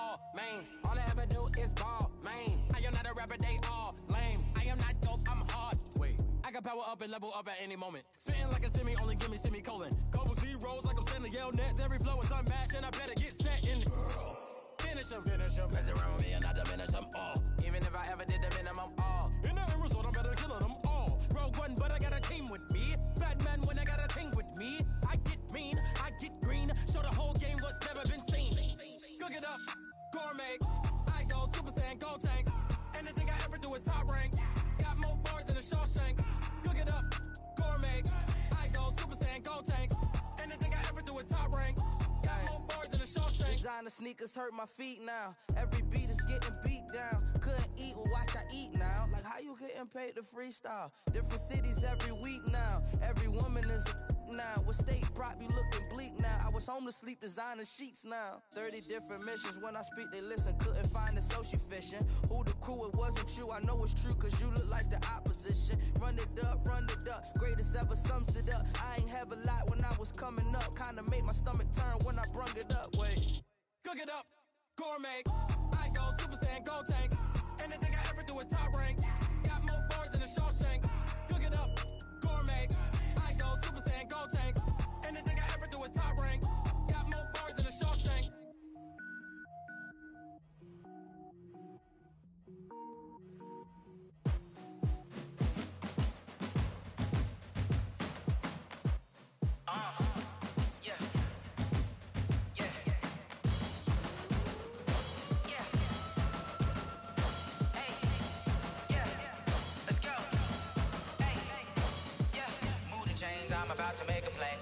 all mains. All I ever do is ball, man. I am not a rapper, they all lame. I am not dope, I'm hard. Wait, I can power up and level up at any moment. Spitting like a semi, only give me semicolon. Couple zeros like I'm sending yell nets. Every flow is unmatched and I better get set in. Finish them. Mess around with me and I diminish them all. Even if I ever did the minimum all. In the end result, I'm better killing them all. Rogue one, but I got a team with me. Batman when I got a team with me. I get mean, I get green. Show the whole game what's never been seen. Cook it up, gourmet. I go Super Saiyan, go tank. Anything I ever do is top rank. Got more bars than a Shawshank. Cook it up, gourmet. I go Super Saiyan, go tank. Anything I ever do is top rank. Got more bars than a Shawshank. Designer sneakers hurt my feet now. Every beat is getting beat down. Couldn't eat, well watch I eat now. Like how you getting paid to freestyle? Different cities every week now. Every woman is a now. What state prop you looking bleak now? I was home to sleep designer sheets now. 30 different missions. When I speak they listen. Couldn't find it so she fishing. Who the crew, it wasn't you. I know it's true cause you look like the opposition. Run it up. Greatest ever sums it up. I ain't have a lot when I was coming up. Kinda made my stomach turn when I brung it up. Wait. Cook it up, gourmet. I go Super Saiyan, go tank. Anything I ever do is top rank. Got more bars than a Shawshank. Cook it up, gourmet. I go Super Saiyan, go tank. Anything I ever do is top rank. Got more bars than a Shawshank. I'm about to make a play.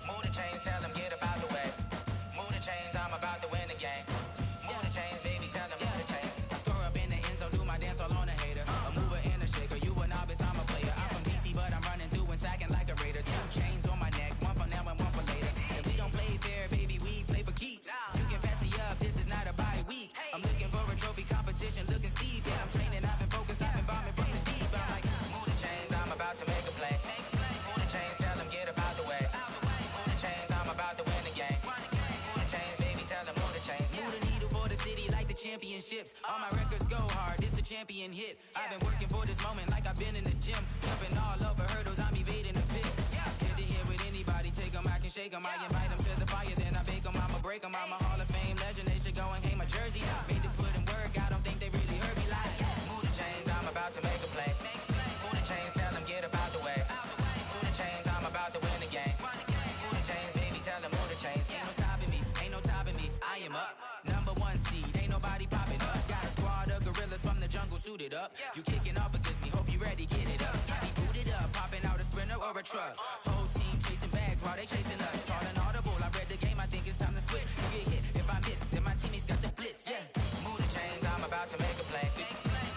Move the chains, tell them get up out the way. Move the chains, I'm about to win the game. Move the chains, baby, tell them move the chains. I score up in the end zone, do my dance all on a hater. A mover and a shaker, you a novice, I'm a player. I'm from DC, but I'm running through and sacking like a raider. 2 chains on my neck, one for now and one for later. If we don't play fair, baby, we play for keeps. You can pass me up, this is not a bye week. I'm looking for a trophy competition, looking steep. Yeah, I'm training, I've been focused, I've been bombing from the deep. I'm like, move the chains, I'm about to make a play. Move the chains, tell them get up out the way. Move the chains, I'm about to win the game. Move the chains, baby, tell them move the chains. Move the needle for the city like the championships. All my records go hard, this a champion hit. I've been working for this moment like I've been in the gym. Jumping all over hurdles, I'm evading the pit. Hit to hit with anybody, take them, I can shake them. I invite them to the fire, then I bake them, I'ma break them. I'm a Hall of Fame legend, they should go and hang my jersey. Made to put in work, I don't think they really heard me like. Move the chains, I'm about to make a play. Move the chains, tell them get up out the way. Move the chains, I'm about to win the game. Move the chains, baby, tell them move the chains. Ain't no stopping me, ain't no topping me. I am up, number 1 seed, ain't nobody popping up. Got a squad of gorillas from the jungle suited up. You kicking off against me, hope you ready, get it up. I be booted up, popping out a sprinter or a truck. Whole team chasing bags while they chasing us. Calling audible, I read the game, I think it's time to switch. You get hit, if I miss, then my teammates got the blitz, yeah. Move the chains, I'm about to make a play.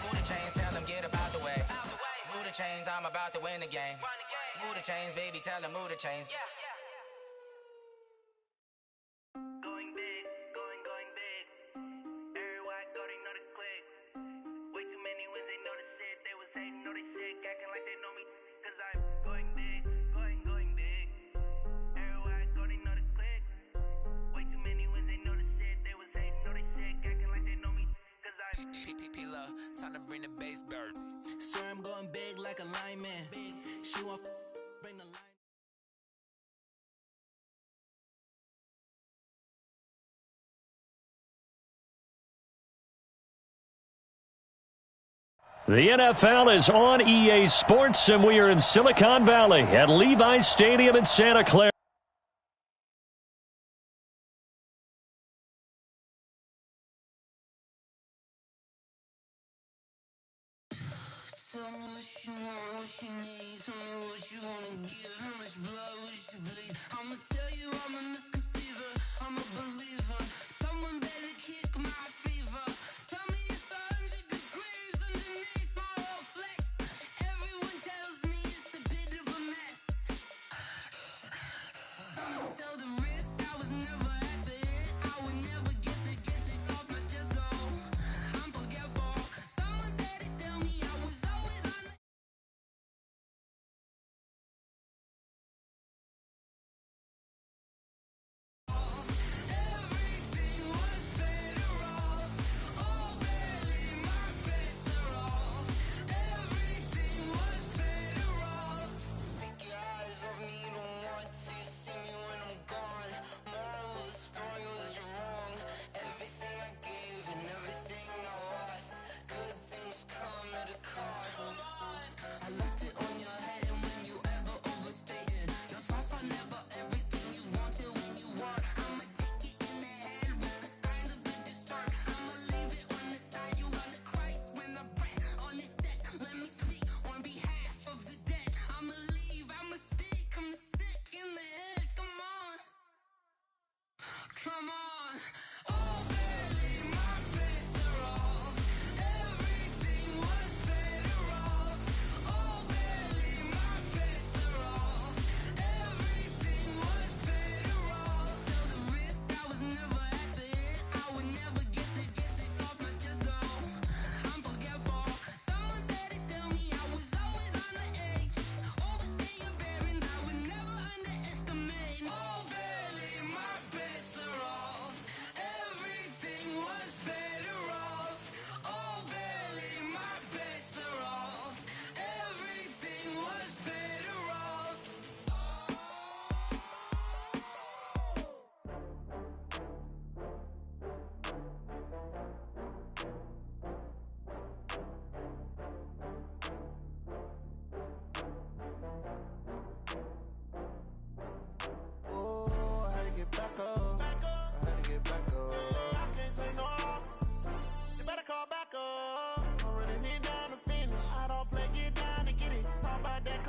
Move the chains, tell them get up out the way. Move the chains, I'm about to win the game. Move the chains, baby, tell them move the chains. Going big, going big. Everywhere I go, they know the click. Way too many wins, they know the shit. They was hating, know they sick, acting like they know me. Cause I'm going big, going big. Everywhere I go, they know the click. Way too many wins, they know the shit. They was hating, know they sick, acting like they know me. Cause I'm P-P-P-Love, time to bring the bass bird. Sir, I'm going big like a lineman. She want bring the line. The NFL is on EA Sports, and we are in Silicon Valley at Levi's Stadium in Santa Clara. Tell me what you want, what you need. Tell me what you wanna give. How much blood would you bleed? I'ma tell you I'm a misconceiver. I'm a believer. Someone better kick my fever. Tell me it's 100 degrees underneath my whole flesh. Everyone tells me it's a bit of a mess. I'ma tell the risk I was never at the end. I would never get this off my chest. Oh, I'm forgetful. Someone better tell me I was always on. Everything was better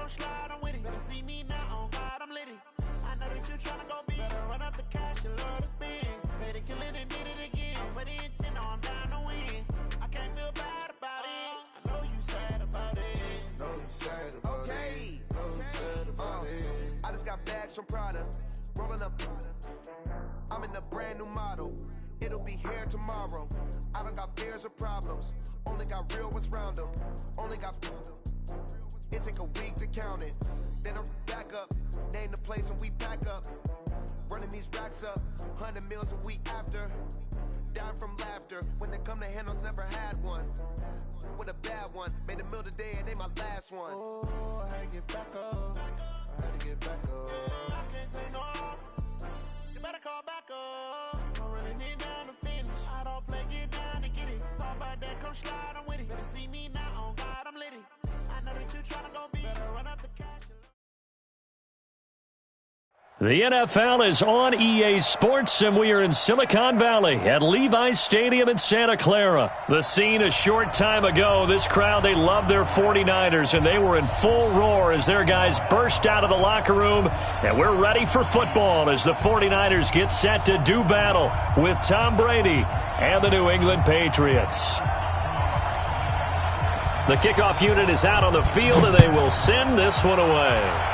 come slide, I'm with it. Better see me now, on God, I'm litty. I know that you tryna go big. Better run up the cash, you love to spend. Better kill it and did it again. But the intent, no, I'm down to win. I can't feel bad about it. I know you sad about it. Know you sad about it. Know you sad about it. I just got bags from Prada, rolling up. I'm in a brand new model. It'll be here tomorrow. I don't got fears or problems. Only got real ones round them. Only got. It take a week to count it. Then I back up. Name the place and we back up. Running these racks up. 100 meals a week after. Dying from laughter. When they come to handles, never had one. With a bad one. Made a meal today and they my last one. Oh, I had to get back up. I had to get back up. I can't take no off. You better call back up. Don't really need down to finish. I don't play, get down to get it. Talk about that, come slide, I'm with it. Better see me now, on God, I'm litty. I know that you tryna go big. Better run up the cash. The NFL is on EA Sports, and we are in Silicon Valley at Levi's Stadium in Santa Clara. The scene a short time ago, this crowd, they love their 49ers, and they were in full roar as their guys burst out of the locker room. And we're ready for football as the 49ers get set to do battle with Tom Brady and the New England Patriots. The kickoff unit is out on the field, and they will send this one away.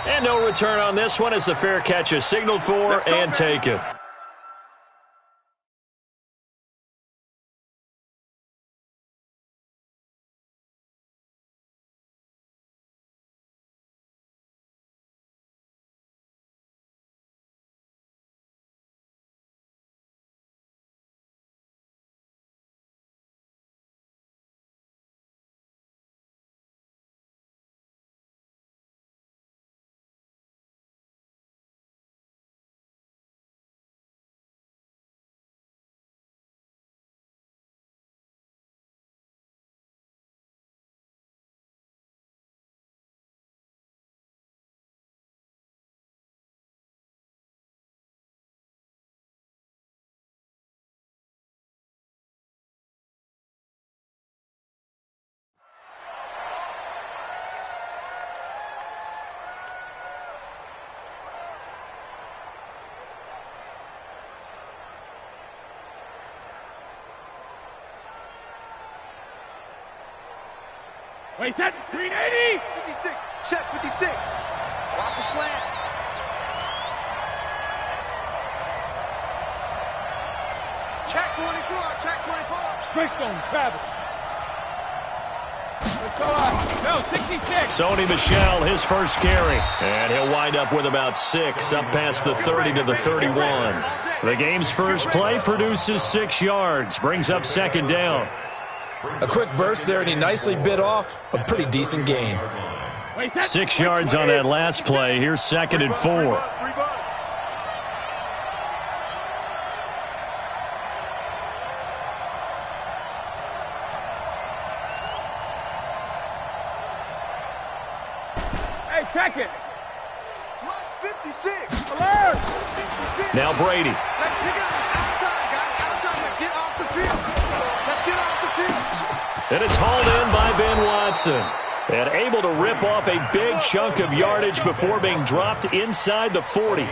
And no return on this one as the fair catch is signaled for and taken. Wait, set, 380! 56, check 56. Watch the slant. Check 24, check 24. Greystone, travel. No, 66. Sony Michel, his first carry. And he'll wind up with about 6, up past the 30 to the 31. The game's first play produces 6 yards, brings up second down. A quick burst there, and he nicely bit off a pretty decent gain. 6 yards on that last play. Here's second and 4. Hey, check it. 56. Alert. 56. Now Brady. Let's pick it up. Outside, guys. Outside. Let's get off the field. Let's get off the field. And it's hauled in by Ben Watson. And able to rip off a big chunk of yardage before being dropped inside the 40.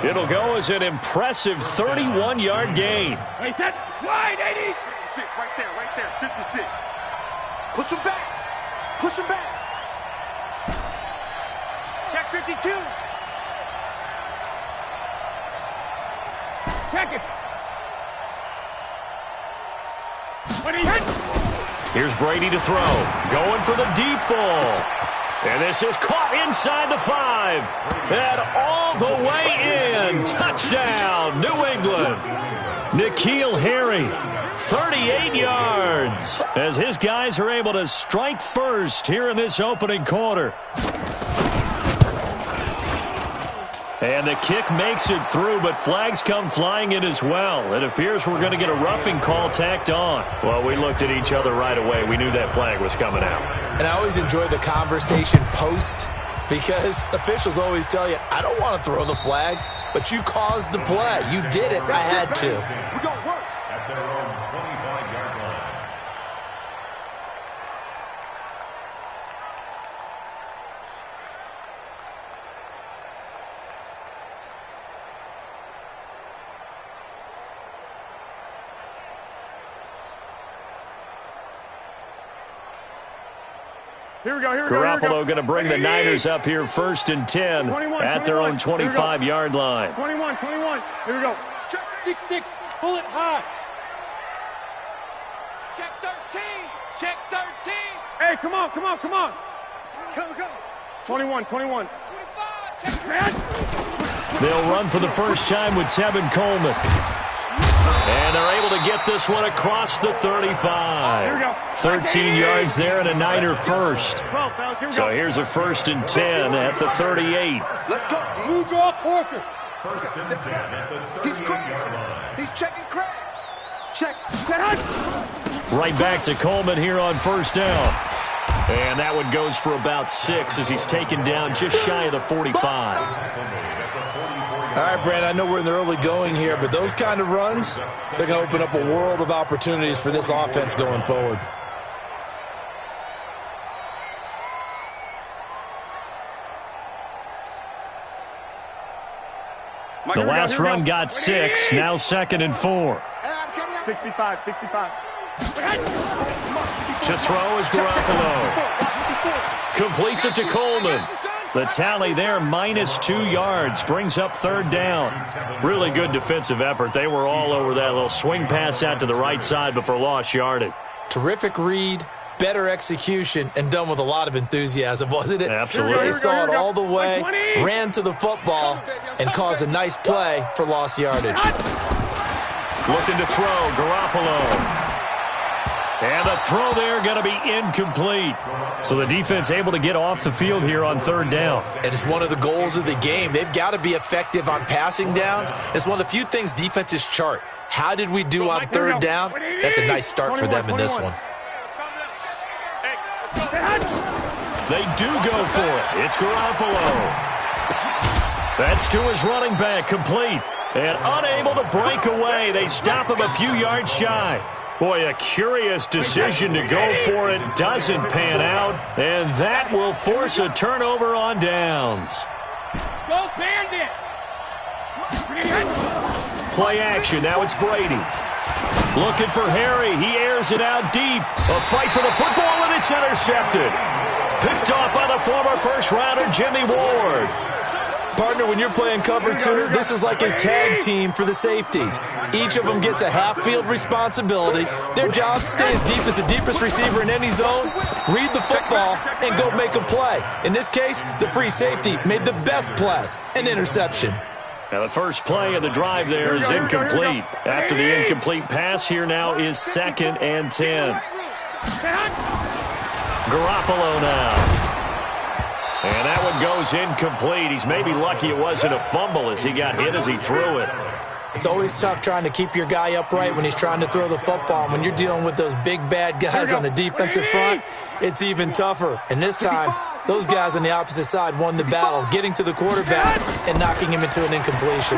It'll go as an impressive 31-yard gain. Wait, set, slide, 80. 56, right there, 56. Push him back. Push him back. Check 52. Check it. When he hits. Here's Brady to throw. Going for the deep ball. And this is caught inside the 5. And all the way in. Touchdown, New England. N'Keal Harry, 38 yards. As his guys are able to strike first here in this opening quarter. And the kick makes it through, but flags come flying in as well. It appears we're going to get a roughing call tacked on. Well, we looked at each other right away. We knew that flag was coming out. And I always enjoy the conversation post because officials always tell you, I don't want to throw the flag, but you caused the play. You did it. I had to. We're going to work. At their own 25-yard line. Here we go. Garoppolo going to bring the Niners up here 1st and 10 at their own 25-yard line. 21. Here we go. Check 6-6. Pull it high. Check 13. Check 13. Hey, come on. Come. 21. 25. Check, man. They'll run for the first time with Tevin Coleman. And they're able to get this one across the 35. 13 yards there and a Niner first. So here's a 1st and 10 at the 38. Let's go. Move your quarter. He's crazy. He's checking crack. Check. Right back to Coleman here on 1st down. And that one goes for about 6 as he's taken down just shy of the 45. All right, Brandon, I know we're in the early going here, but those kind of runs, they're going to open up a world of opportunities for this offense going forward. The last run got 6, now 2nd and 4. 65. To throw is Garoppolo. Completes it to Coleman. The tally there, -2 yards, brings up 3rd down. Really good defensive effort. They were all over that little swing pass out to the right side before lost yardage. Terrific read, better execution, and done with a lot of enthusiasm, wasn't it? Absolutely. They saw it all the way, ran to the football, and caused a nice play for lost yardage. Looking to throw, Garoppolo. And the throw there going to be incomplete. So the defense able to get off the field here on 3rd down. And it's one of the goals of the game. They've got to be effective on passing downs. It's one of the few things defenses chart. How did we do on 3rd down? That's a nice start for them in this one. They do go for it. It's Garoppolo. That's to his running back, complete. And unable to break away. They stop him a few yards shy. Boy, a curious decision to go for it. Doesn't pan out. And that will force a turnover on downs. Go Bandit! Play action. Now it's Brady. Looking for Harry. He airs it out deep. A fight for the football, and it's intercepted. Picked off by the former first-rounder Jimmy Ward. Partner, when you're playing cover 2, this is like a tag team for the safeties. Each of them gets a half-field responsibility. Their job, stay as deep as the deepest receiver in any zone, read the football, and go make a play. In this case, the free safety made the best play, an interception. Now the first play of the drive there is incomplete. After the incomplete pass, here now is 2nd and 10. Garoppolo now. And that one goes incomplete. He's maybe lucky it wasn't a fumble as he got hit as he threw it. It's always tough trying to keep your guy upright when he's trying to throw the football. When you're dealing with those big, bad guys on the defensive front, it's even tougher. And this time, those guys on the opposite side won the battle, getting to the quarterback and knocking him into an incompletion.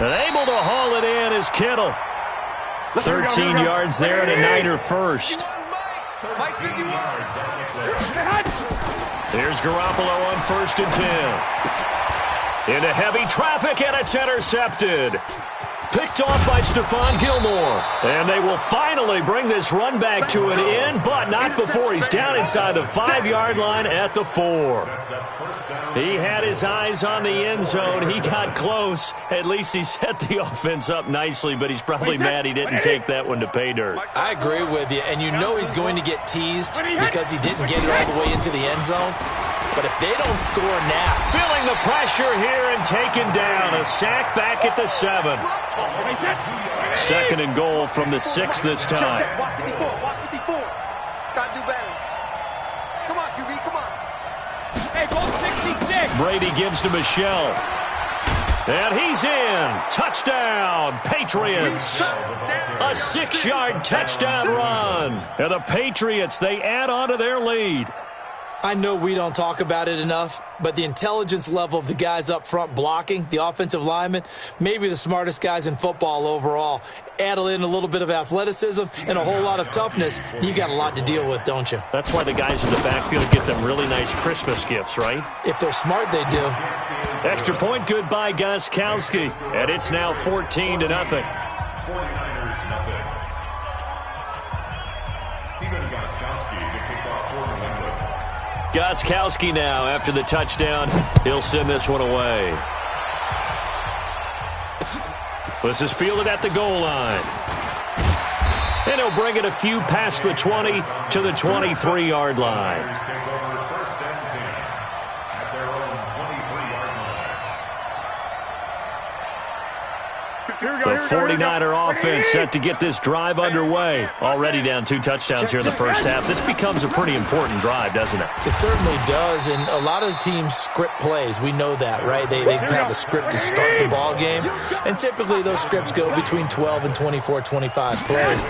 And able to haul it in is Kittle. 13 yards there and a Niner first. Here's Garoppolo on 1st and 10. Into heavy traffic, and it's intercepted. Picked off by Stephon Gilmore. And they will finally bring this run back to an end, but not before he's down inside the 5-yard line at the 4. He had his eyes on the end zone. He got close. At least he set the offense up nicely, but he's probably mad he didn't take that one to pay dirt. I agree with you, and you know he's going to get teased because he didn't get it all the way into the end zone. But if they don't score now. Feeling the pressure here and taken down. A sack back at the 7. 2nd and goal from the 6 this time. Watch 54. Gotta do better. Come on, QB, come on. Hey, goal 66. Brady gives to Michelle. And he's in. Touchdown, Patriots. A 6-yard touchdown run. And the Patriots, they add on to their lead. I know we don't talk about it enough, but the intelligence level of the guys up front blocking, the offensive linemen, maybe the smartest guys in football overall. Add in a little bit of athleticism and a whole lot of toughness, you got a lot to deal with, don't you? That's why the guys in the backfield get them really nice Christmas gifts, right? If they're smart, they do. Extra point, good by Gostkowski. And it's now 14-0. 49ers, nothing. Steven Gostkowski. Gostkowski now, after the touchdown, he'll send this one away. This is fielded at the goal line. And he'll bring it a few past the 20 to the 23-yard line. The 49er offense set to get this drive underway. Already down 2 touchdowns here in the first half. This becomes a pretty important drive, doesn't it? It certainly does, and a lot of the teams script plays. We know that, right? They have a script to start the ball game, and typically those scripts go between 12 and 24, 25 plays.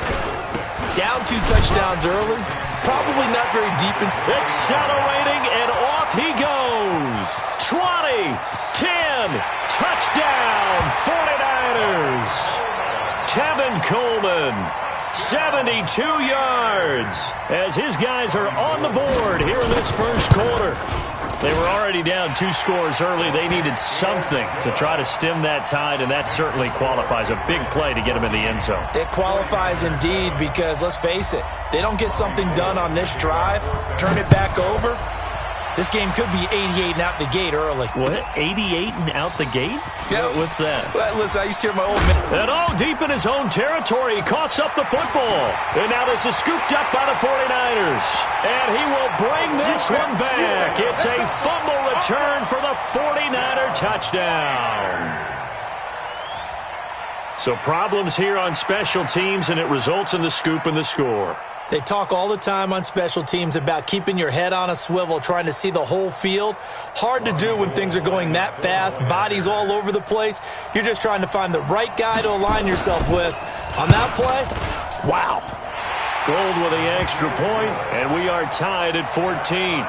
Down 2 touchdowns early, probably not very deep. Accelerating, and off he goes. 20, 10, touchdown, 49ers. Tevin Coleman, 72 yards, as his guys are on the board here in this first quarter. They were already down 2 scores early. They needed something to try to stem that tide, and that certainly qualifies. A big play to get them in the end zone. It qualifies indeed because, let's face it, they don't get something done on this drive, turn it back over, this game could be 88 and out the gate early. What? 88 and out the gate? Yeah. What's that? Well, listen, I used to hear my old man. And deep in his own territory, he coughs up the football. And now this is scooped up by the 49ers. And he will bring this one back. It's a fumble return for the 49er touchdown. So problems here on special teams, and it results in the scoop and the score. They talk all the time on special teams about keeping your head on a swivel, trying to see the whole field. Hard to do when things are going that fast, bodies all over the place. You're just trying to find the right guy to align yourself with. On that play, wow. Gold with the extra point, and we are tied at 14.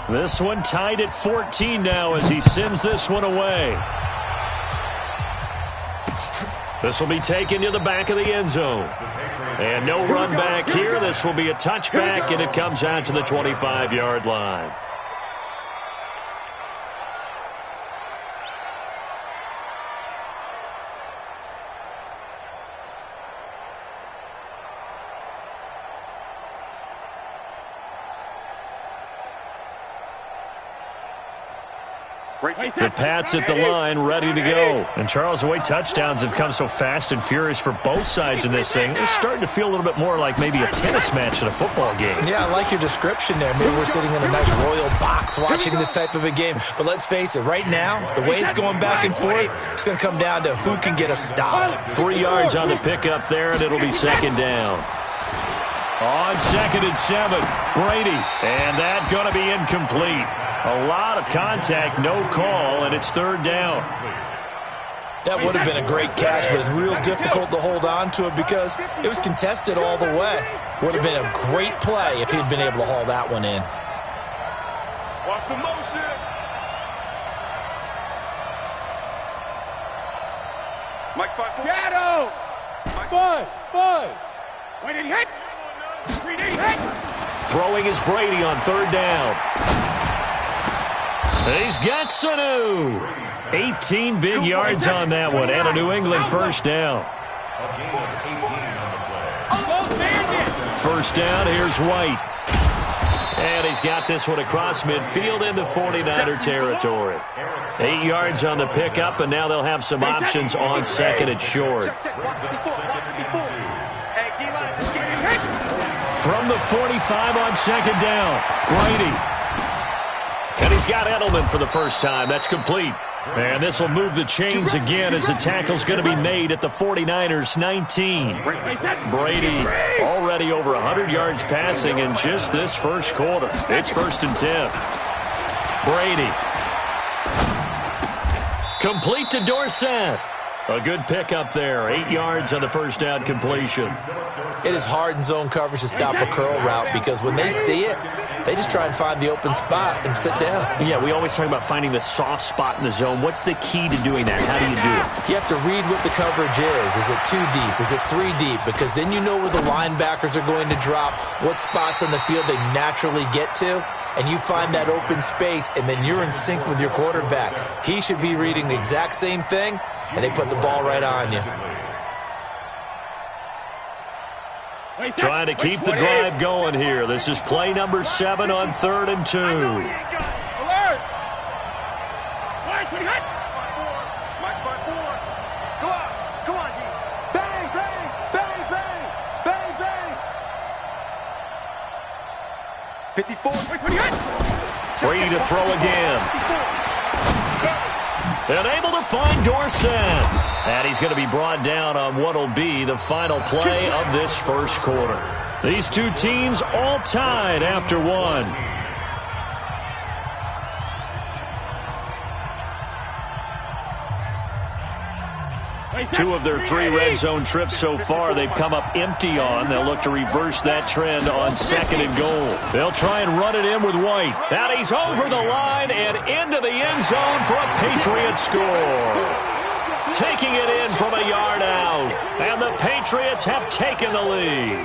This one tied at 14 now as he sends this one away. This will be taken to the back of the end zone. And no run back here. This will be a touchback, and it comes out to the 25-yard line. The Pats at the line, ready to go. And Charles, the way touchdowns have come so fast and furious for both sides in this thing, it's starting to feel a little bit more like maybe a tennis match in a football game. Yeah, I like your description there. Maybe we're sitting in a nice royal box watching this type of a game. But let's face it, right now, the way it's going back and forth, it's going to come down to who can get a stop. 3 yards on the pickup there, and it'll be second down. On 2nd and 7, Brady. And that going to be incomplete. A lot of contact, no call, and it's 3rd down. That would have been a great catch, but it's real difficult to hold on to it because it was contested all the way. Would have been a great play if he'd been able to haul that one in. Watch the motion. Mike, 5 4. Shadow! Buzz! When it hit! 3D hit! Throwing is Brady on 3rd down. He's got Sanu. 18 big yards on that one, and a New England first down. First down, here's White. And he's got this one across midfield into 49er territory. 8 yards on the pickup, and now they'll have some options on 2nd and short. From the 45 on 2nd down, Brady. And he's got Edelman for the first time. That's complete. And this will move the chains again as the tackle's going to be made at the 49ers 19. Brady already over 100 yards passing in just this first quarter. It's 1st and 10. Brady. Complete to Dorsett. A good pickup there. 8 yards on the first down completion. It is hard in zone coverage to stop a curl route because when they see it, they just try and find the open spot and sit down. Yeah, we always talk about finding the soft spot in the zone. What's the key to doing that? How do you do it? You have to read what the coverage is. Is it 2 deep? Is it 3 deep? Because then you know where the linebackers are going to drop, what spots on the field they naturally get to, and you find that open space, and then you're in sync with your quarterback. He should be reading the exact same thing, and they put the ball right on you. Trying to keep the drive going here. This is play number 7 on 3rd and 2. Alert! Watch my board. Come on, D. Bang, bang, bang, bang, bang, bang. 54. Free to throw again. And able to find Dorsett. And he's going to be brought down on what will be the final play of this first quarter. These two teams all tied after one. Two of their 3 red zone trips so far they've come up empty on. They'll look to reverse that trend on 2nd and goal. They'll try and run it in with White. And he's over the line and into the end zone for a Patriot score. Taking it in from a yard out. And the Patriots have taken the lead.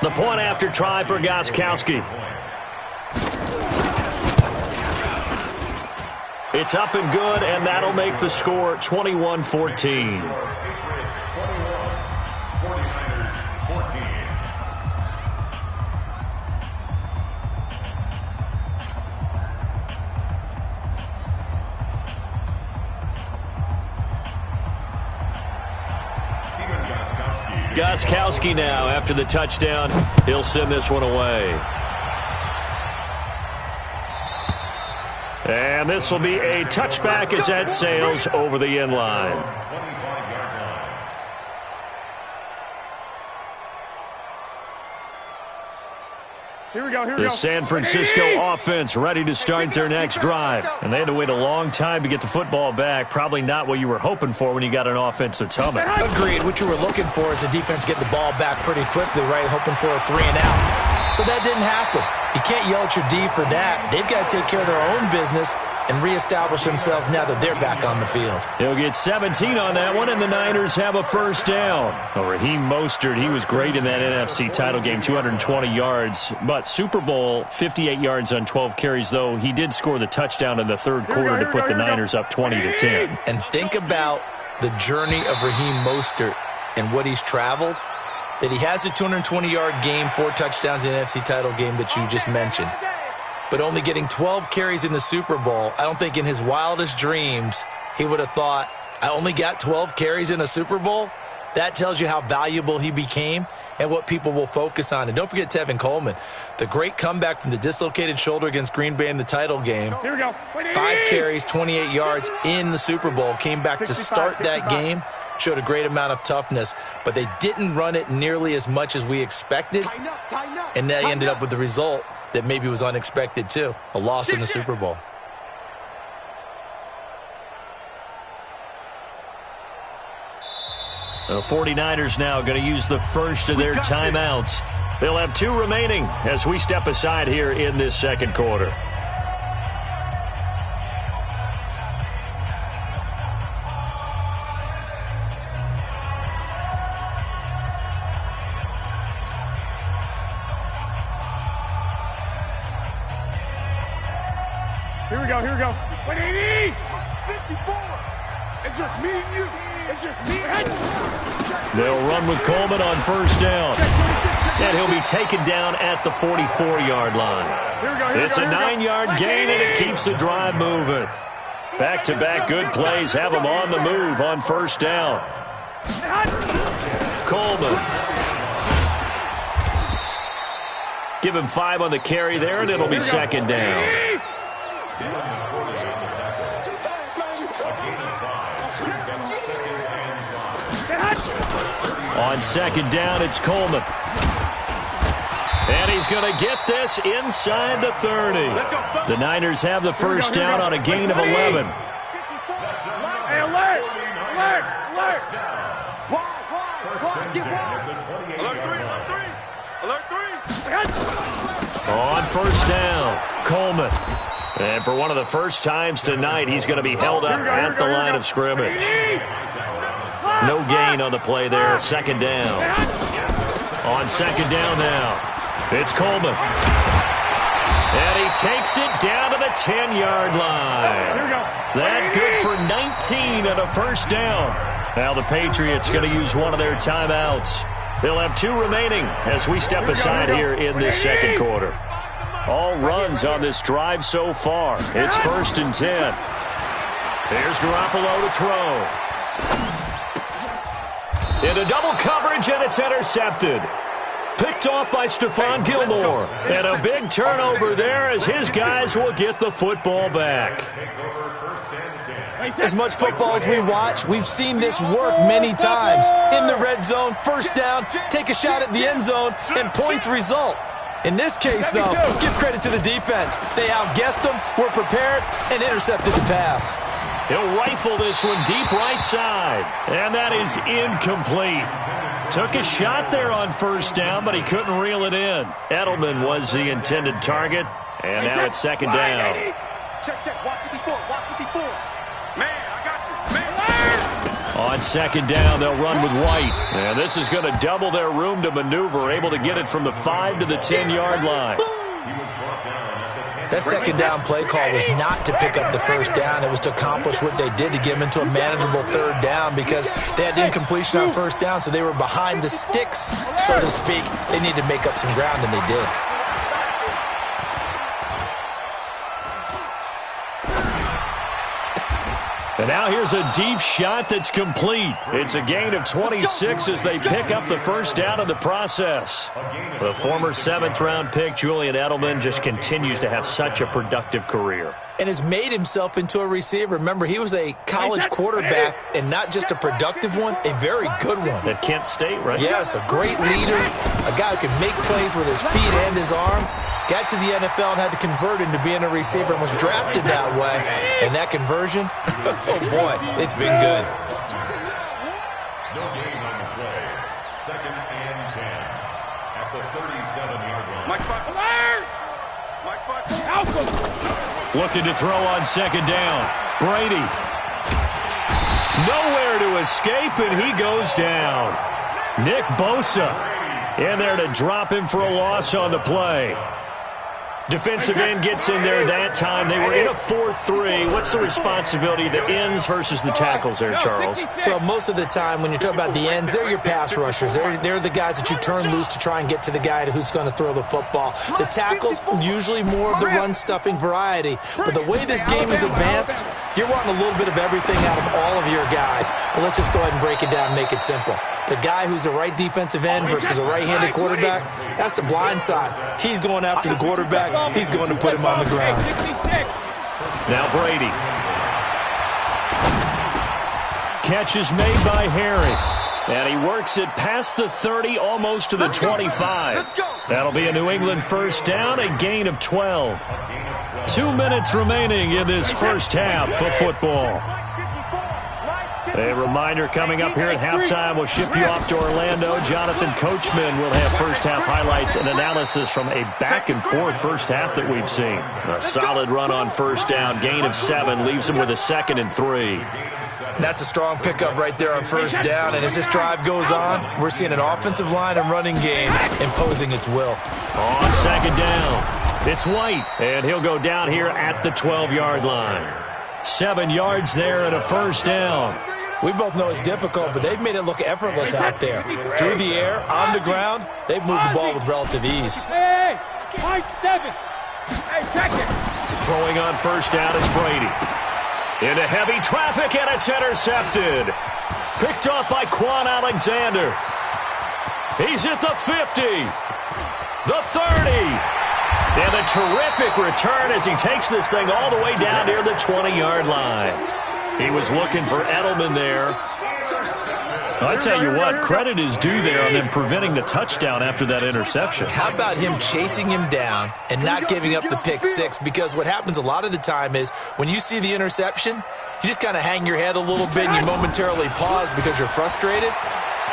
The point after try for Gostkowski. It's up and good, and that'll make the score 21-14. Gostkowski now after the touchdown. He'll send this one away. And this will be a touchback as that sails over the end line. Here we go, The San Francisco offense ready to start their next drive. And they had to wait a long time to get the football back. Probably not what you were hoping for when you got an offense that's humming. Agreed. What you were looking for is the defense get the ball back pretty quickly, right? Hoping for a 3 and out. So that didn't happen. You can't yell at your D for that. They've got to take care of their own business and reestablish themselves now that they're back on the field. He'll get 17 on that one, and the Niners have a first down. Raheem Mostert, he was great in that NFC title game, 220 yards. But Super Bowl, 58 yards on 12 carries, though he did score the touchdown in the third quarter to put the Niners up 20-10. And think about the journey of Raheem Mostert and what he's traveled. That he has a 220-yard game, 4 touchdowns in the NFC title game that you just mentioned. But only getting 12 carries in the Super Bowl, I don't think in his wildest dreams he would have thought, I only got 12 carries in a Super Bowl? That tells you how valuable he became and what people will focus on. And don't forget Tevin Coleman, the great comeback from the dislocated shoulder against Green Bay in the title game. Here we go. 5 carries, 28 yards in the Super Bowl, came back to start that game. Showed a great amount of toughness, but they didn't run it nearly as much as we expected, and they ended up with the result that maybe was unexpected too, a loss in the Super Bowl. The 49ers now going to use the first of their timeouts. They'll have 2 remaining as we step aside here in this second quarter. Here we go. 180! 54! It's just me and you. It's just me and you. They'll run with Coleman on first down. And he'll be taken down at the 44-yard line. It's a 9-yard gain, and it keeps the drive moving. Back-to-back good plays have them on the move on first down. Coleman. Give him 5 on the carry there, and it'll be second down. On second down, it's Coleman. And he's going to get this inside the 30. The Niners have the first down on a gain of 11. Hey, alert! Wide. Get wide. Alert 3. On first down, Coleman. And for one of the first times tonight, he's going to be held up at the line of scrimmage. No gain on the play there. Second down. On second down now, it's Coleman. And he takes it down to the 10-yard line. That good for 19 and a first down. Now the Patriots going to use one of their timeouts. They'll have 2 remaining as we step aside here in this second quarter. All runs on this drive so far. It's 1st and 10. There's Garoppolo to throw. Into double coverage, and it's intercepted. Picked off by Stephon Gilmore. And a big turnover there as his guys will get the football back. As much football as we watch, we've seen this work many times. In the red zone, first down, take a shot at the end zone, and points result. In this case, though, give credit to the defense. They outguessed them, were prepared, and intercepted the pass. He'll rifle this one deep right side, and that is incomplete. Took a shot there on first down, but he couldn't reel it in. Edelman was the intended target, and now it's second down. Check. Watch 54. Man, I got you. Man. On second down, they'll run with White. And this is going to double their room to maneuver, able to get it from the 5 to the 10-yard line. That second down play call was not to pick up the first down. It was to accomplish what they did to get them into a manageable third down because they had incompletion on first down, so they were behind the sticks, so to speak. They needed to make up some ground, and they did. And now here's a deep shot that's complete. It's a gain of 26 as they pick up the first down in the process. The former 7th-round pick, Julian Edelman, just continues to have such a productive career. And has made himself into a receiver. Remember, he was a college quarterback, and not just a productive one, a very good one. At Kent State, right? Yes, a great leader, a guy who can make plays with his feet and his arm. Got to the NFL and had to convert into being a receiver and was drafted that way. And that conversion, oh boy, it's been good. No gain on the play. 2nd and 10 at the 37-yard line. Mike Spot. Looking to throw on second down. Brady. Nowhere to escape, and he goes down. Nick Bosa in there to drop him for a loss on the play. Defensive end gets in there that time. They were in a 4-3. What's the responsibility of the ends versus the tackles there, Charles? Well, most of the time when you talk about the ends, they're your pass rushers. They're the guys that you turn loose to try and get to the guy who's going to throw the football. The tackles, usually more of the run-stuffing variety. But the way this game is advanced, you're wanting a little bit of everything out of all of your guys. But let's just go ahead and break it down and make it simple. The guy who's the right defensive end versus a right-handed quarterback, that's the blind side. He's going after the quarterback. He's going to put him on the ground. Now Brady. Catch is made by Harry. And he works it past the 30, almost to the 25. That'll be a New England first down, a gain of 12. 2 minutes remaining in this first half of football. A reminder coming up here at halftime, we'll ship you off to Orlando. Jonathan Coachman will have first-half highlights and analysis from a back-and-forth first half that we've seen. A solid run on first down, gain of 7, leaves him with a 2nd and 3. That's a strong pickup right there on first down, and as this drive goes on, we're seeing an offensive line and running game imposing its will. On second down, it's White, and he'll go down here at the 12-yard line. 7 yards there and a first down. We both know it's difficult, but they've made it look effortless out there. Through the air, on the ground, they've moved the ball with relative ease. Hey, my 7. Hey, check it. Throwing on first down is Brady. Into heavy traffic, and it's intercepted. Picked off by Quan Alexander. He's at the 50. The 30. And a terrific return as he takes this thing all the way down near the 20-yard line. He was looking for Edelman there. I tell you what, credit is due there on them preventing the touchdown after that interception. How about him chasing him down and not giving up the pick six? Because what happens a lot of the time is when you see the interception, you just kind of hang your head a little bit and you momentarily pause because you're frustrated.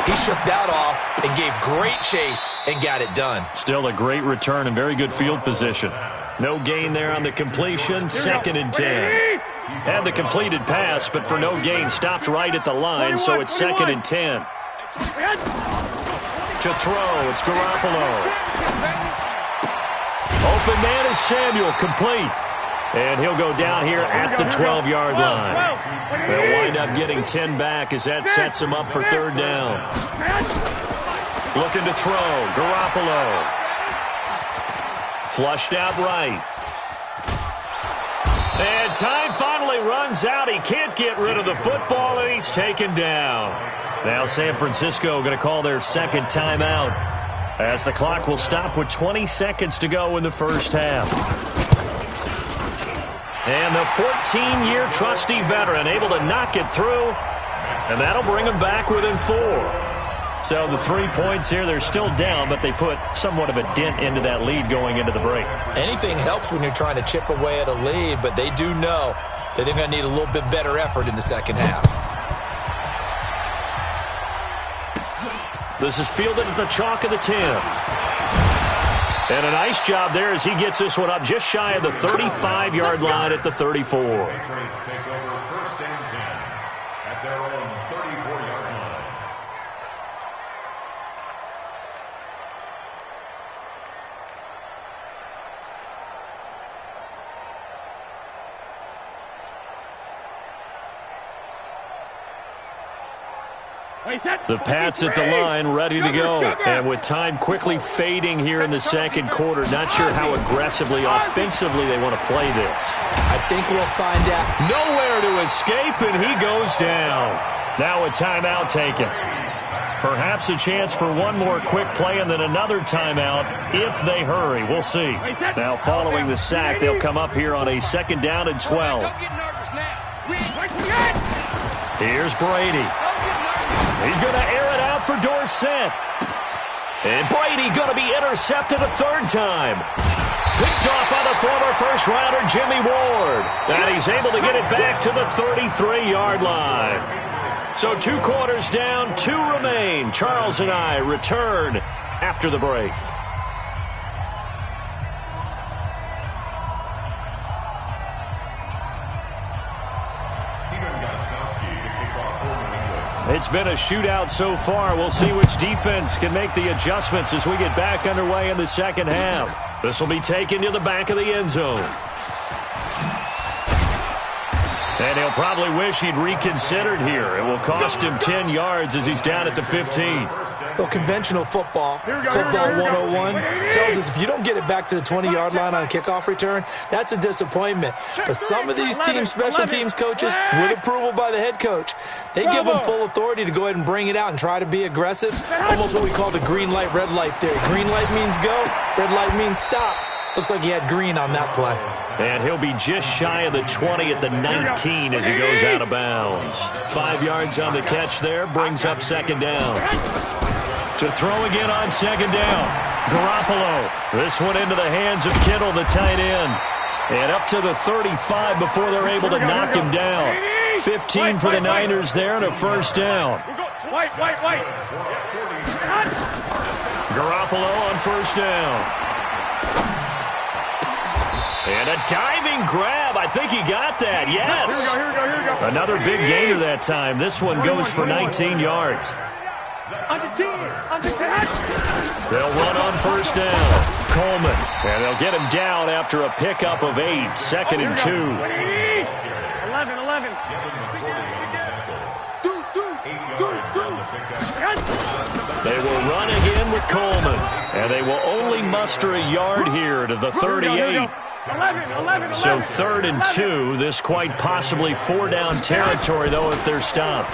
He shook that off and gave great chase and got it done. Still a great return and very good field position. No gain there on the completion, 2nd and 10. Had the completed pass, but for no gain, stopped right at the line, so it's 2nd and 10. To throw, it's Garoppolo. Open man is Samuel, complete. And he'll go down here at the 12-yard line. They'll wind up getting 10 back as that sets him up for 3rd down. Looking to throw, Garoppolo. Flushed out right. And time finally runs out. He can't get rid of the football, and he's taken down. Now San Francisco going to call their 2nd timeout as the clock will stop with 20 seconds to go in the first half. And the 14-year trusty veteran able to knock it through, and that'll bring him back within 4. So the 3 points here, they're still down, but they put somewhat of a dent into that lead going into the break. Anything helps when you're trying to chip away at a lead, but they do know that they're going to need a little bit better effort in the second half. This is fielded at the chalk of the 10. And a nice job there as he gets this one up just shy of the 35-yard line at the 34. Patriots take over 1st and 10 at their own 34-yard line. The Pats at the line, ready to go. And with time quickly fading here in the 2nd quarter, not sure how aggressively, offensively they want to play this. I think we'll find out. Nowhere to escape, and he goes down. Now a timeout taken. Perhaps a chance for one more quick play and then another timeout if they hurry. We'll see. Now following the sack, they'll come up here on a 2nd down and 12. Here's Brady. He's going to air it out for Dorsett. And Brady going to be intercepted a 3rd time. Picked off by the former first-rounder Jimmy Ward. And he's able to get it back to the 33-yard line. So 2 quarters down, 2 remain. Charles and I return after the break. It's been a shootout so far. We'll see which defense can make the adjustments as we get back underway in the 2nd half. This will be taken to the back of the end zone. And he'll probably wish he'd reconsidered here. It will cost him 10 yards as he's down at the 15. Well, conventional football 101, tells us if you don't get it back to the 20-yard line on a kickoff return, that's a disappointment. But some of these special teams coaches, with approval by the head coach, they give them full authority to go ahead and bring it out and try to be aggressive. Almost what we call the green light, red light theory. Green light means go, red light means stop. Looks like he had green on that play. And he'll be just shy of the 20 at the 19 as he goes out of bounds. 5 yards on the catch there, brings up 2nd down. To throw again on 2nd down. Garoppolo. This one into the hands of Kittle, the tight end. And up to the 35 before they're able to knock him down. 15 for the Niners there and a 1st down. Garoppolo on 1st down. And a diving grab. I think he got that. Yes. Here we go. Another big gainer that time. This one goes for 19 yards. Under 10. They'll run on 1st down. Coleman. And they'll get him down after a pickup of 8. 2nd and 2. 11. They will run again with Coleman. And they will only muster a yard here to the 38. 11. So 3rd and 2. This quite possibly 4-down territory, though, if they're stopped.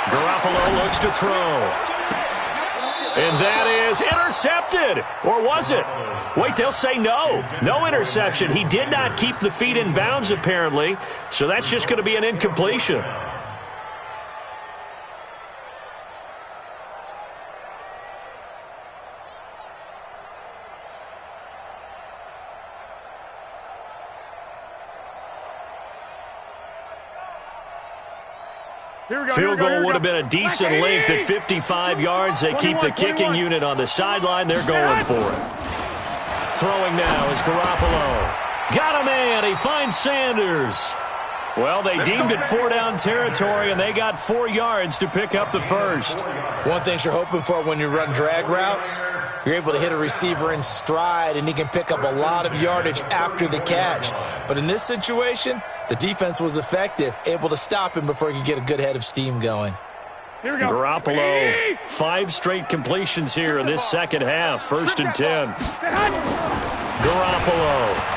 Garoppolo looks to throw. And that is intercepted. Or was it? Wait, they'll say no. No interception. He did not keep the feet in bounds, apparently. So that's just going to be an incompletion. Field goal would have been a decent length at 55 yards. They keep the kicking unit on the sideline. They're going for it. Throwing now is Garoppolo. Got a man. He finds Sanders. Well, they deemed it 4-down territory, and they got 4 yards to pick up the first. One thing you're hoping for when you run drag routes, you're able to hit a receiver in stride, and he can pick up a lot of yardage after the catch. But in this situation, the defense was effective, able to stop him before he could get a good head of steam going. Garoppolo, 5 straight completions here in this second half. 1st and 10. Garoppolo.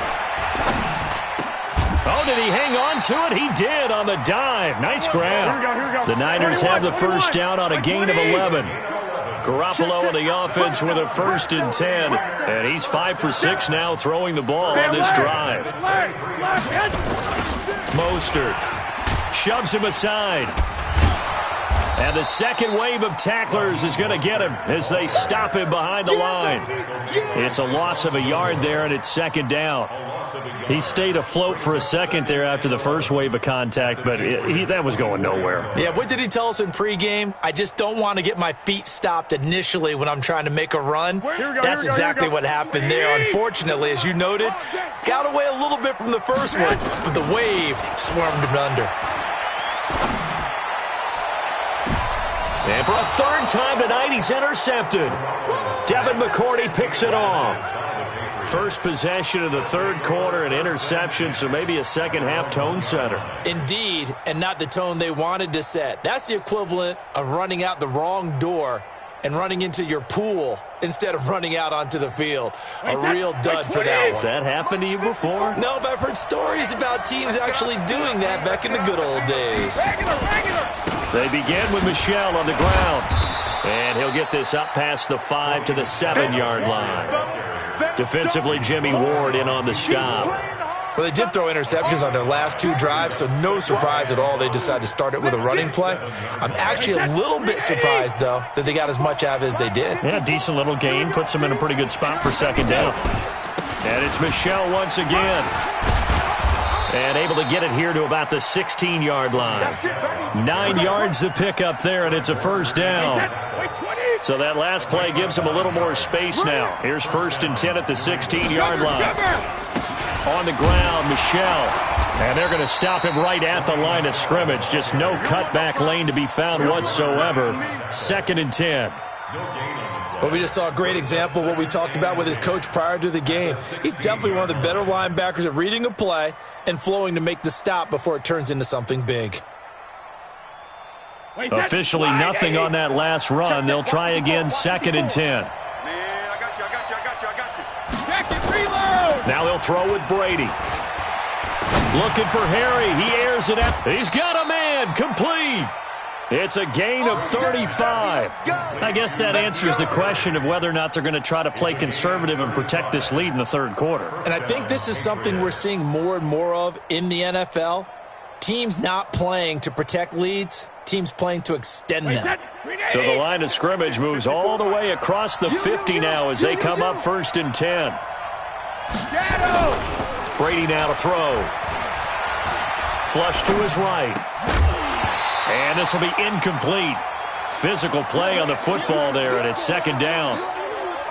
Oh, did he hang on to it? He did on the dive. Nice grab. The Niners have the first down on a gain of 11. Garoppolo on the offense with a 1st and 10. And he's 5 for 6 now throwing the ball on this drive. Mostert shoves him aside. And the second wave of tacklers is going to get him as they stop him behind the line. It's a loss of a yard there, and it's 2nd down. He stayed afloat for a second there after the first wave of contact, but that was going nowhere. Yeah, what did he tell us in pregame? I just don't want to get my feet stopped initially when I'm trying to make a run. That's exactly what happened there. Unfortunately, as you noted, got away a little bit from the first one, but the wave swarmed him under. And for a 3rd time tonight, he's intercepted. Devin McCourty picks it off. First possession of the 3rd quarter, an interception, so maybe a second-half tone setter. Indeed, and not the tone they wanted to set. That's the equivalent of running out the wrong door and running into your pool instead of running out onto the field. A real dud for that one. Has that happened to you before? No, but I've heard stories about teams actually doing that back in the good old days. They begin with Michel on the ground. And he'll get this up past the 5 to the 7-yard line. Defensively, Jimmy Ward in on the stop. Well, they did throw interceptions on their last 2 drives, so no surprise at all they decided to start it with a running play. I'm actually a little bit surprised, though, that they got as much out of it as they did. Yeah, decent little gain. Puts them in a pretty good spot for 2nd down. And it's Michel once again. And able to get it here to about the 16-yard line. 9 yards to pick up there, and it's a 1st down. So that last play gives him a little more space now. Here's 1st and 10 at the 16-yard line. On the ground, Michel. And they're going to stop him right at the line of scrimmage. Just no cutback lane to be found whatsoever. 2nd and 10. Well, we just saw a great example of what we talked about with his coach prior to the game. He's definitely one of the better linebackers at reading a play and flowing to make the stop before it turns into something big. Officially nothing on that last run. They'll try again, 2nd and 10. Man, I got you. Jack it, reload! Now he'll throw with Brady. Looking for Harry. He airs it out. He's got a man. Complete. It's a gain of 35. I guess that answers the question of whether or not they're going to try to play conservative and protect this lead in the 3rd quarter. And I think this is something we're seeing more and more of in the NFL. Teams not playing to protect leads, teams playing to extend them. So the line of scrimmage moves all the way across the 50 now as they come up 1st and 10. Brady now to throw. Flush to his right. And this will be incomplete. Physical play on the football there, and it's 2nd down.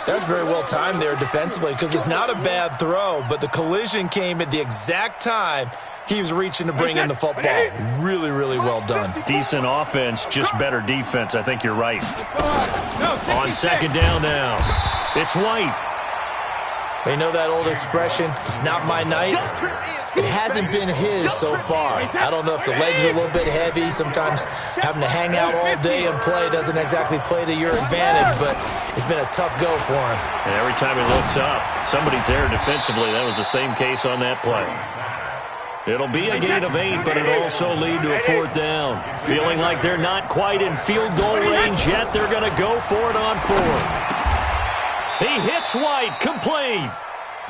That's very well timed there defensively because it's not a bad throw, but the collision came at the exact time he was reaching to bring in the football. Really, really well done. Decent offense, just better defense. I think you're right. On 2nd down now, it's White. You know that old expression, it's not my night? It hasn't been his so far. I don't know if the legs are a little bit heavy. Sometimes having to hang out all day and play doesn't exactly play to your advantage, but it's been a tough go for him. And every time he looks up, somebody's there defensively. That was the same case on that play. It'll be a gain of 8, but it'll also lead to a 4th down. Feeling like they're not quite in field goal range yet, they're going to go for it on 4th. He hits White, complete.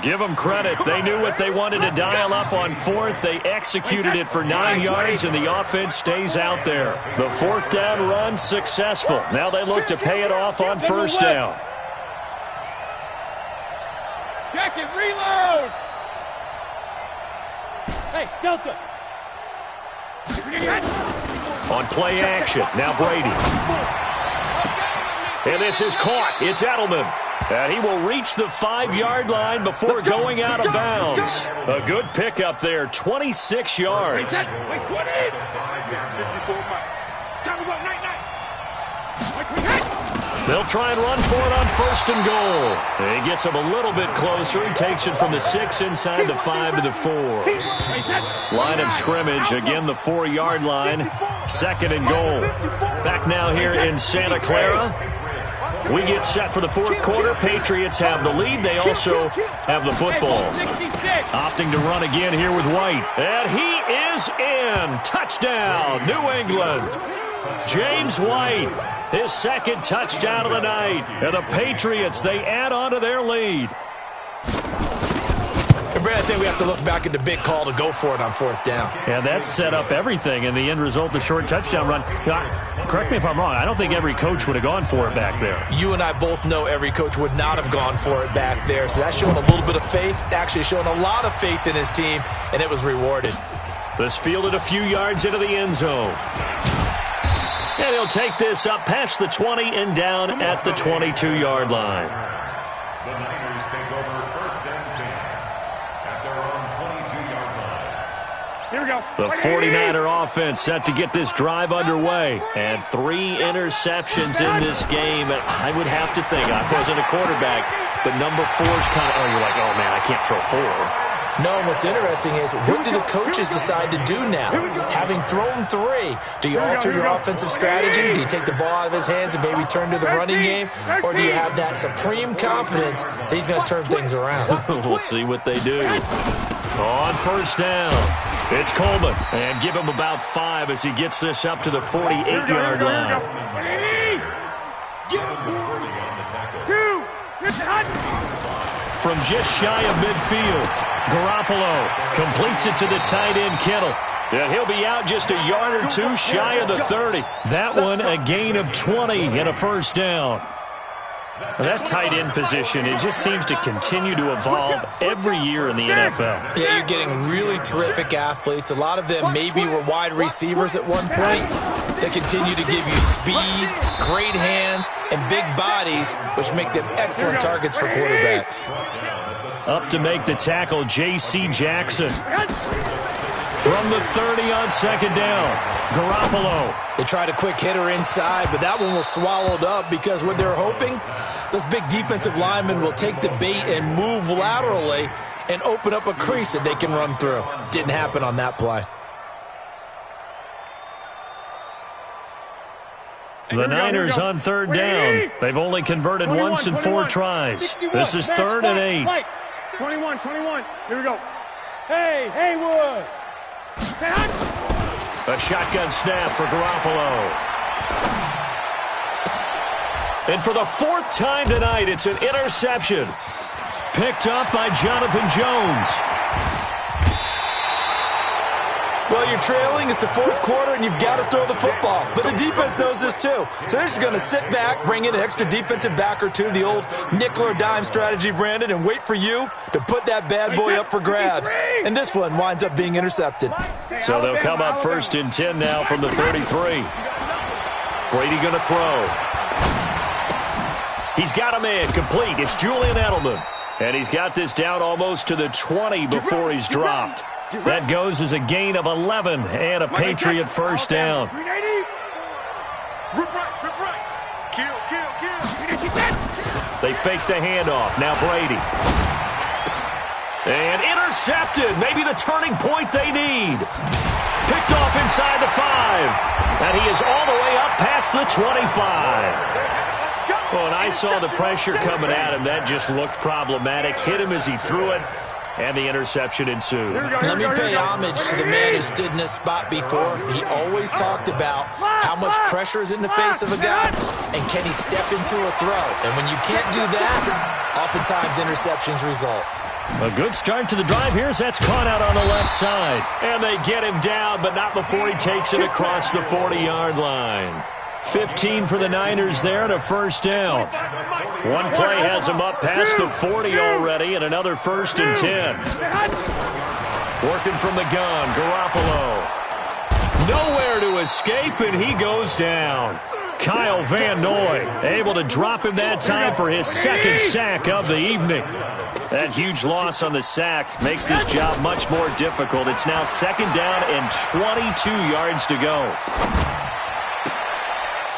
Give them credit. They knew what they wanted to dial up on 4th. They executed it for 9 yards, and the offense stays out there. The 4th down run successful. Now they look to pay it off on 1st down. Jacket, reload! Hey, Delta! On play action, now Brady. And this is caught. It's Edelman. And he will reach the 5-yard line before going out of bounds. A good pickup there, 26 yards. They'll try and run for it on 1st and goal. He gets him a little bit closer. He takes it from the 6 inside the 5 to the 4. Line of scrimmage, again the 4-yard line. 2nd and goal. Back now here in Santa Clara. We get set for the 4th quarter. Patriots have the lead. They also have the football. Opting to run again here with White. And he is in. Touchdown, New England. James White, his 2nd touchdown of the night. And the Patriots, they add on to their lead. And Brad, I think we have to look back at the big call to go for it on 4th down. Yeah, that set up everything in the end result, the short touchdown run. Correct me if I'm wrong. I don't think every coach would have gone for it back there. You and I both know every coach would not have gone for it back there. So that's showing a little bit of faith, actually showing a lot of faith in his team, and it was rewarded. This fielded a few yards into the end zone. And he'll take this up past the 20 and down at the 22-yard line. The Niners take over 1st and 10 at their own 22-yard line. Here we go. The 49er offense set to get this drive underway. And 3 interceptions in this game. And I would have to think, I wasn't a quarterback, but number 4's kind of, you're like, oh, man, I can't throw 4. No, and what's interesting is, what do the coaches decide to do now? Having thrown 3, do you alter your offensive strategy? Do you take the ball out of his hands and maybe turn to the running game? Or do you have that supreme confidence that he's going to turn things around? We'll see what they do. On 1st down, it's Coleman. And give him about 5 as he gets this up to the 48-yard line. From just shy of midfield, Garoppolo completes it to the tight end, Kittle. And he'll be out just a yard or 2 shy of the 30. That one a gain of 20 and a 1st down. That tight end position, it just seems to continue to evolve every year in the NFL. Yeah, you're getting really terrific athletes. A lot of them maybe were wide receivers at one point. They continue to give you speed, great hands, and big bodies, which make them excellent targets for quarterbacks. Up to make the tackle, J.C. Jackson. From the 30 on 2nd down, Garoppolo. They tried a quick hitter inside, but that one was swallowed up because what they're hoping, those big defensive linemen will take the bait and move laterally and open up a crease that they can run through. Didn't happen on that play. The Niners on 3rd down. They've only converted once in 4 tries. This is 3rd and 8. 21. Here we go. Hey, Haywood. A shotgun snap for Garoppolo. And for the 4th time tonight, it's an interception. Picked up by Jonathan Jones. Well, you're trailing. It's the 4th quarter, and you've got to throw the football. But the defense knows this, too. So they're just going to sit back, bring in an extra defensive back or 2, the old nickel or dime strategy, Brandon, and wait for you to put that bad boy up for grabs. And this one winds up being intercepted. So they'll come up 1st and 10 now from the 33. Brady going to throw. He's got a man complete. It's Julian Edelman. And he's got this down almost to the 20 before he's dropped. That goes as a gain of 11 and a Patriot 1st down. They fake the handoff. Now Brady. And intercepted. Maybe the turning point they need. Picked off inside the 5. And he is all the way up past the 25. Well, and I saw the pressure coming at him. That just looked problematic. Hit him as he threw it. And the interception ensued. Let me pay homage to the man who stood in this spot before. He always talked about how much pressure is in the face of a guy, and can he step into a throw. And when you can't do that, oftentimes interceptions result. A good start to the drive here as that's caught out on the left side. And they get him down, but not before he takes it across the 40-yard line. 15 for the Niners there and a 1st down. One play has him up past the 40 already and another 1st and 10. Working from the gun, Garoppolo. Nowhere there to escape, and he goes down. Kyle Van Noy able to drop him that time for his second sack of the evening. That huge loss on the sack makes this job much more difficult. It's now second down and 22 yards to go.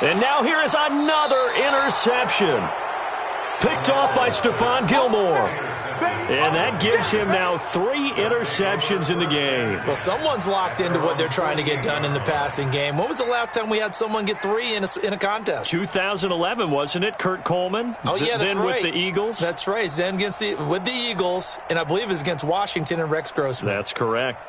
And now here is another interception. Picked off by Stephon Gilmore. And that gives him now 3 interceptions in the game. Well, someone's locked into what they're trying to get done in the passing game. When was the last time we had someone get 3 in a contest? 2011, wasn't it? Kurt Coleman? Oh, yeah, that's then right. with the Eagles? That's right. Then with the Eagles, and I believe it was against Washington and Rex Grossman. That's correct.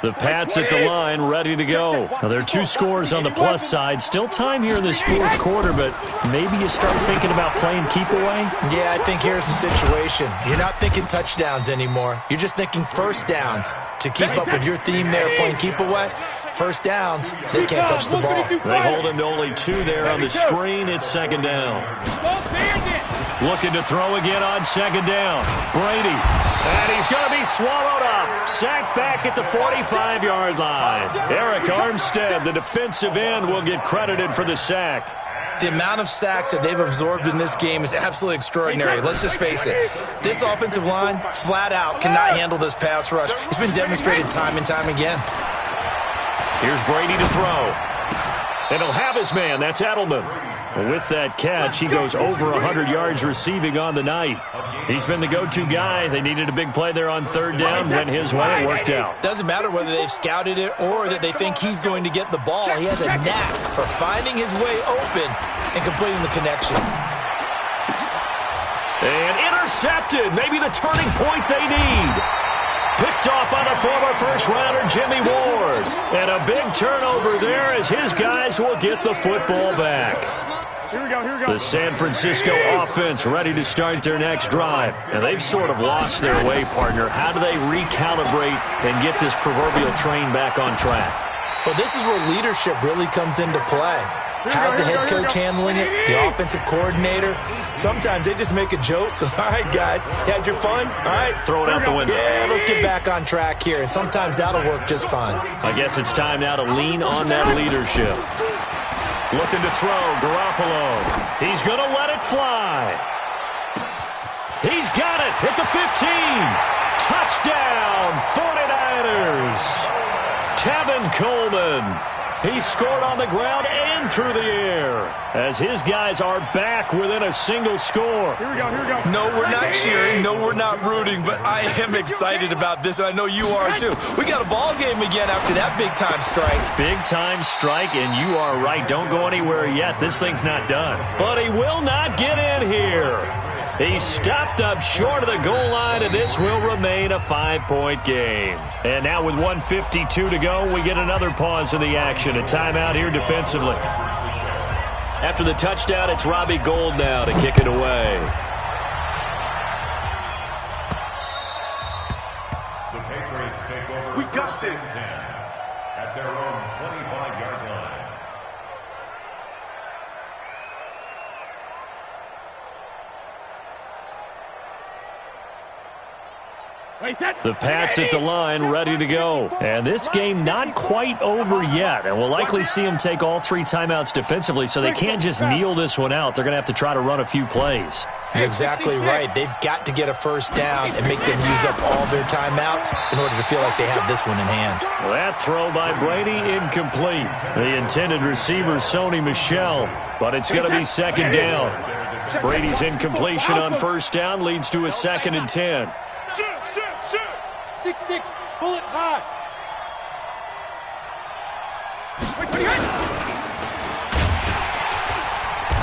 The Pats at the line, ready to go. Now, there are 2 scores on the plus side. Still time here in this fourth quarter, but maybe you start thinking about playing keep away? Yeah, I think here's the situation. You're not thinking touchdowns anymore. You're just thinking first downs. To keep up with your theme there, playing keep away, first downs, they can't touch the ball. They hold him to only 2 there on the screen. It's second down. Looking to throw again on second down. Brady. And he's going to be swallowed up. Sacked back at the 45-yard line. Eric Armstead, the defensive end, will get credited for the sack. The amount of sacks that they've absorbed in this game is absolutely extraordinary. Let's just face it. This offensive line, flat out, cannot handle this pass rush. It's been demonstrated time and time again. Here's Brady to throw. And he'll have his man. That's Edelman. With that catch, he goes over 100 yards receiving on the night. He's been the go-to guy. They needed a big play there on third down. Went his way. It worked out. Doesn't matter whether they've scouted it or that they think he's going to get the ball. He has a knack for finding his way open and completing the connection. And intercepted. Maybe the turning point they need. Picked off by the former first-rounder Jimmy Ward. And a big turnover there as his guys will get the football back. Here we go. The San Francisco offense ready to start their next drive. And they've sort of lost their way, partner. How do they recalibrate and get this proverbial train back on track? Well, this is where leadership really comes into play. How's the head coach handling it? The offensive coordinator? Sometimes they just make a joke. All right, guys, you had your fun? All right. Throw it out the window. Yeah, let's get back on track here. And sometimes that'll work just fine. I guess it's time now to lean on that leadership. Looking to throw, Garoppolo. He's going to let it fly. He's got it at the 15. Touchdown, 49ers. Tevin Coleman. He scored on the ground and through the air as his guys are back within a single score. Here we go. No, we're not cheering. No, we're not rooting, but I am excited about this, and I know you are too. We got a ball game again after that big-time strike. Big-time strike, and you are right. Don't go anywhere yet. This thing's not done. But he will not get in here. He stopped up short of the goal line, and this will remain a 5-point game. And now with 1:52 to go, we get another pause in the action. A timeout here defensively. After the touchdown, it's Robbie Gould now to kick it away. The Patriots take over. We got this. At their own 25-yard line. The Pats at the line, ready to go. And this game not quite over yet. And we'll likely see them take all 3 timeouts defensively, so they can't just kneel this one out. They're going to have to try to run a few plays. You're exactly right. They've got to get a first down and make them use up all their timeouts in order to feel like they have this one in hand. That throw by Brady incomplete. The intended receiver, Sony Michel, but it's going to be second down. Brady's incompletion on first down leads to a 2nd and 10. 6-6, bullet high.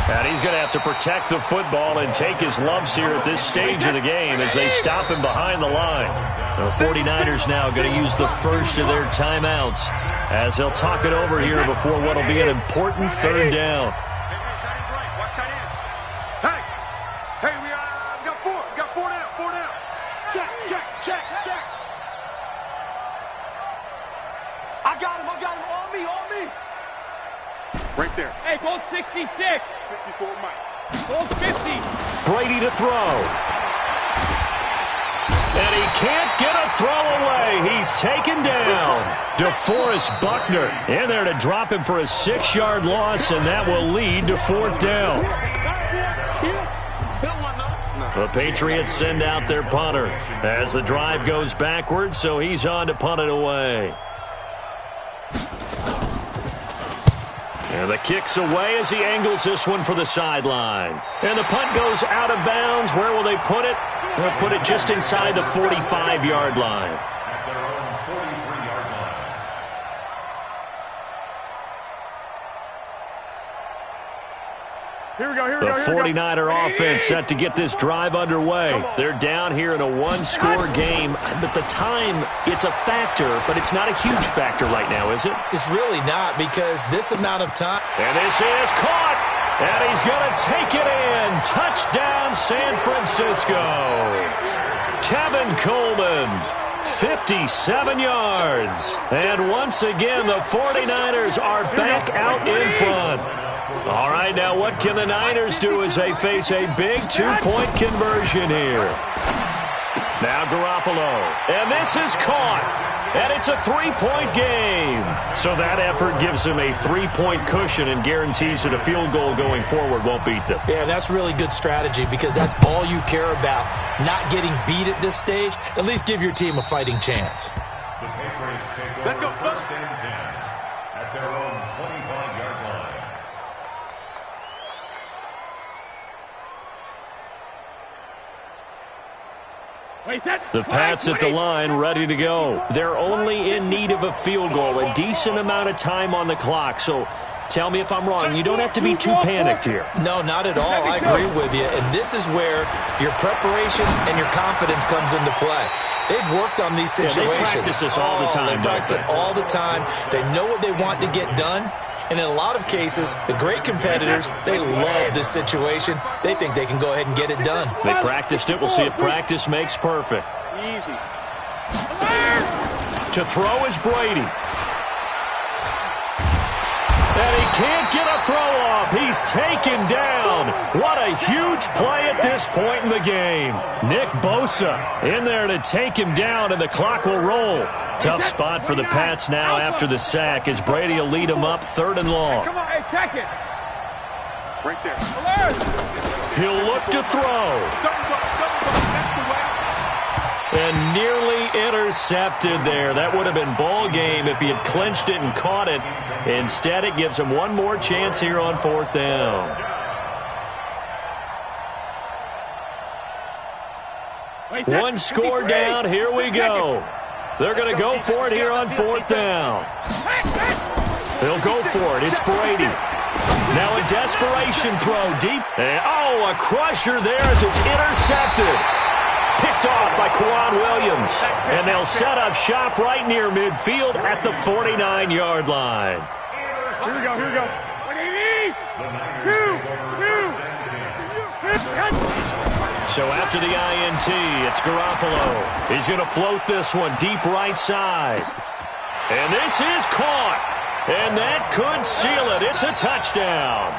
And he's going to have to protect the football and take his lumps here at this stage of the game as they stop him behind the line. The 49ers now going to use the first of their timeouts as they'll talk it over here before what will be an important third down. Hey, we got four down. Check. I got him, on me. Right there. Hey, goal 66. 54 Mike. Goal 50. Brady to throw. And he can't get a throw away. He's taken down. DeForest Buckner in there to drop him for a 6-yard loss, and that will lead to 4th down. The Patriots send out their punter as the drive goes backwards, so he's on to punt it away. And the kick's away as he angles this one for the sideline. And the punt goes out of bounds. Where will they put it? They'll put it just inside the 45-yard line. At their own 43-yard line. Here we go, The 49er offense set to get this drive underway. They're down here in a one-score game, but the time, it's a factor, but it's not a huge factor right now, is it? It's really not, because this amount of time. And this is caught, and he's going to take it in. Touchdown, San Francisco. Tevin Coleman, 57 yards. And once again, the 49ers are back out in front. All right, now what can the Niners do as they face a big two-point conversion here? Now Garoppolo, and this is caught, and it's a 3-point game. So that effort gives them a 3-point cushion and guarantees that a field goal going forward won't beat them. Yeah, that's really good strategy because that's all you care about, not getting beat at this stage. At least give your team a fighting chance. The Patriots take over. Let's go. 1st and 10 at their own 25-yard line. The Pats at the line, ready to go. They're only in need of a field goal, a decent amount of time on the clock. So tell me if I'm wrong. You don't have to be too panicked here. No, not at all. I agree with you. And this is where your preparation and your confidence comes into play. They've worked on these situations. Yeah, they practice this all the time. They practice it all the time. They know what they want to get done. And in a lot of cases, the great competitors, they love this situation. They think they can go ahead and get it done. They practiced it. We'll see if practice makes perfect. Easy. To throw is Brady. And he can't get a throw off. He's taken down. What a huge play at this point in the game. Nick Bosa in there to take him down, and the clock will roll. Tough spot for the Pats now after the sack as Brady will lead them up 3rd and long. Come on, hey, check it. Right there. He'll look to throw. And nearly intercepted there. That would have been ball game if he had clinched it and caught it. Instead, it gives him one more chance here on 4th down. One score down. Here we go. They're going to go for it here on 4th down. They'll go for it. It's Brady. Now a desperation throw deep. And, a crusher there as it's intercepted. Picked off by Quan Williams. And they'll set up shop right near midfield at the 49-yard line. Here we go, here we go. 2. So after the INT, it's Garoppolo. He's going to float this one deep right side. And this is caught. And that could seal it. It's a touchdown.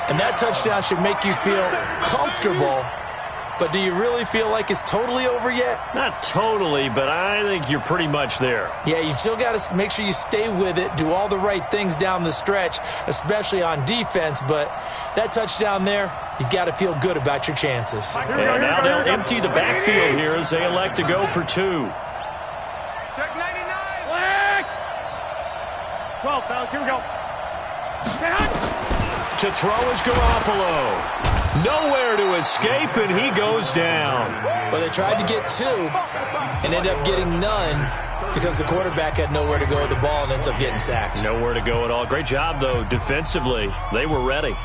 And that touchdown should make you feel comfortable. But do you really feel like it's totally over yet? Not totally, but I think you're pretty much there. Yeah, you still got to make sure you stay with it, do all the right things down the stretch, especially on defense. But that touchdown there, you've got to feel good about your chances. And now they'll empty the backfield here as they elect to go for 2. Check 99. Flag. 12, fellas, here we go. To throw is Garoppolo. Nowhere to escape, and he goes down. Well, they tried to get 2 and ended up getting none because the quarterback had nowhere to go with the ball and ends up getting sacked. Nowhere to go at all. Great job, though, defensively. They were ready.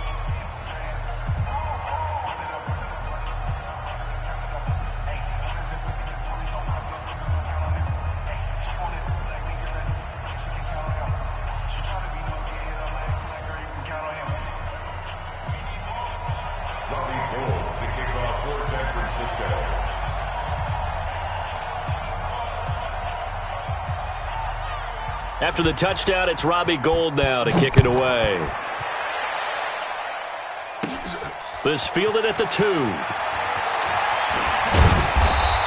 After the touchdown, it's Robbie Gould now to kick it away. This fielded at the 2.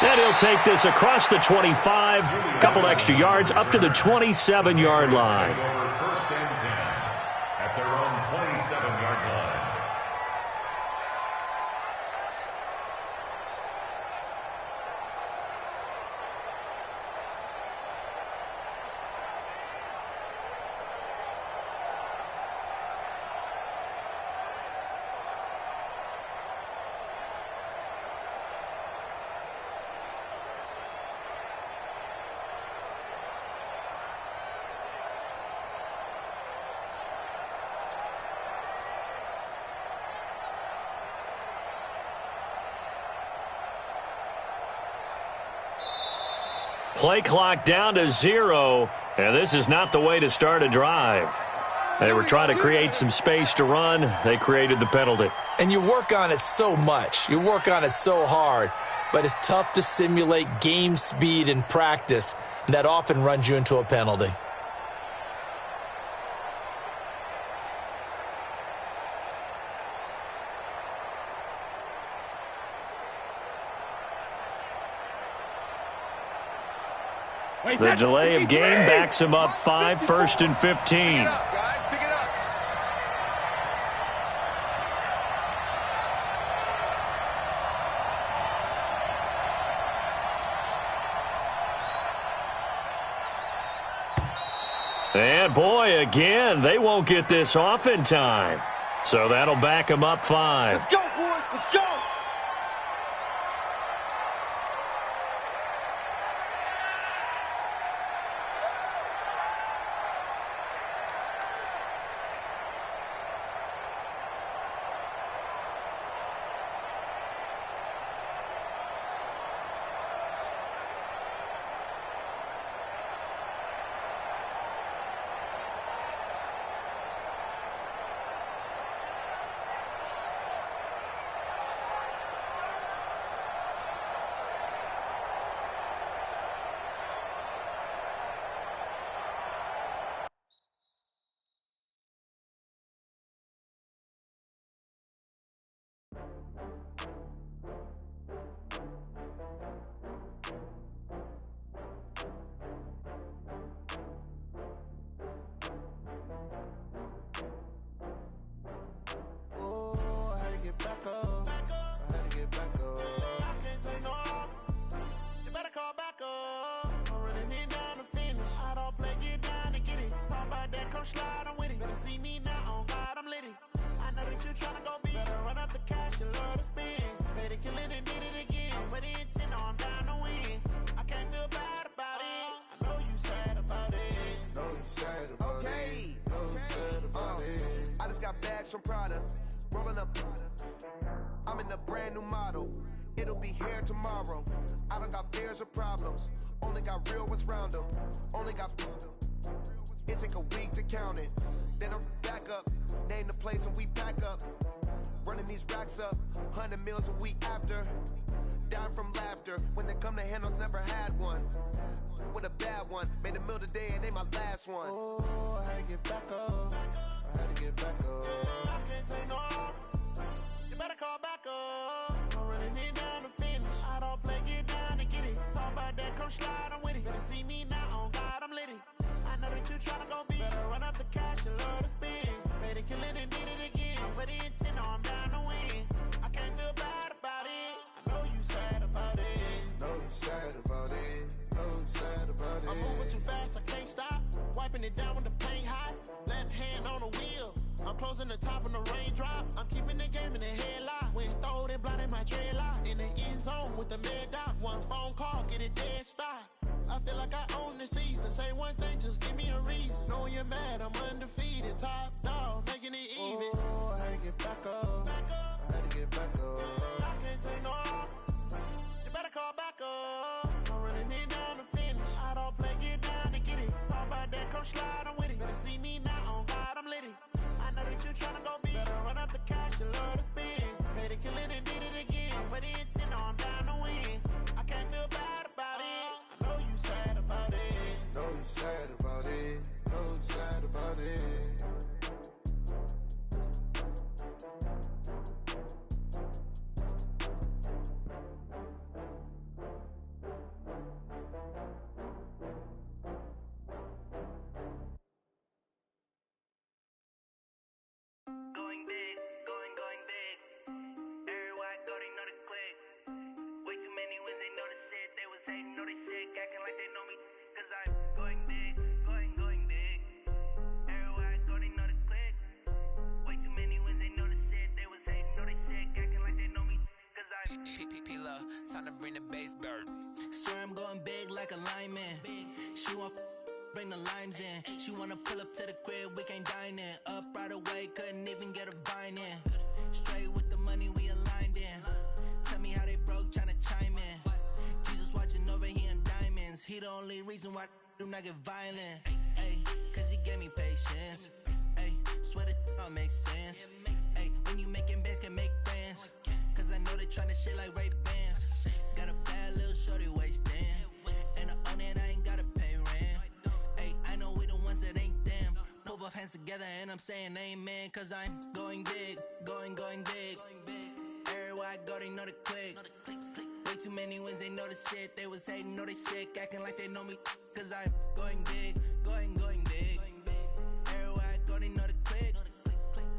And he'll take this across the 25, a couple extra yards up to the 27-yard line. First and 10 at their own 27-yard line. Play clock down to 0, and this is not the way to start a drive. They were trying to create some space to run. They created the penalty. And you work on it so much. You work on it so hard. But it's tough to simulate game speed in practice. And that often runs you into a penalty. The delay of game backs him up 5, 1st and 15. Pick it up, guys. Pick it up. And boy, again, they won't get this off in time. So that'll back him up 5. Let's go, boys. Let's go. From Prada, rolling up. I'm in a brand new model. It'll be here tomorrow. I don't got fears or problems. Only got real ones round them. Only got. It take a week to count it. Then I'm back up. Name the place and we pack up. Running these racks up. 100 meals a week after. Down from laughter. When they come to handles, never had one. With a bad one. Made a meal today and they my last one. Oh, I had to get back up. I had to get back up. I can't take no off. You better call back up. I'm running it down to finish. I don't play, get down and get it. Talk about that, come slide, I'm with it. Better see me now, on God, I'm litty. I know that you tryna go big. Better run up the cash, you love to spin. Better kill it and did it again. With the intent, no, I'm down to win. I can't feel bad about it. I know you sad about it. Know you sad about it. Know you sad about it. I'm moving too fast, I can't stop. Wiping it down when the paint hot. Left hand on the wheel. I'm closing the top when the raindrop. I'm keeping the game in the headlock. When throw it, blinding my dreadlock. In the end zone with the mad dot. One phone call, get it dead stop. I feel like I own the season. Say one thing, just give me a reason. Knowing you're mad, I'm undefeated. Top dog, making it even. Oh, I had to get back up. I had to get back up. I can't take no off. You better call back up. I'm running it down to finish. I don't play, get down to get it. Talk about that, come slide, I'm with it. Better see me now, on God, I'm litty. I know that you tryna go big. Better run up the cash, you love to spin. Better kill it and did it again. With the intent, no, I'm down to win. I can't feel bad about it. I know you sad about it. Know you sad about it. Know you sad about it. Time to bring the bass bird. Swear I'm going big like a lineman. She want bring the limes in. She wanna pull up to the crib, we can't dine in. Up right away, couldn't even get a vine in. Straight with the money, we aligned in. Tell me how they broke, tryna chime in. Jesus watching over, he in diamonds. He the only reason why I do not get violent. Ay, cause he gave me patience. Ay, swear that all makes sense. Ay, when you making bands, can make friends. Cause I know they tryna shit like Ray-Bans. Got a bad little shorty wasting. And I own it, I ain't gotta pay rent. Ay, I know we the ones that ain't them. Pull both hands together and I'm saying amen. Cause I'm going big, going big. Everywhere I go, they know the click. Way too many wins, they know the shit. They was hating, know they sick, acting like they know me. Cause I'm going big, going big. Everywhere I go, they know the click.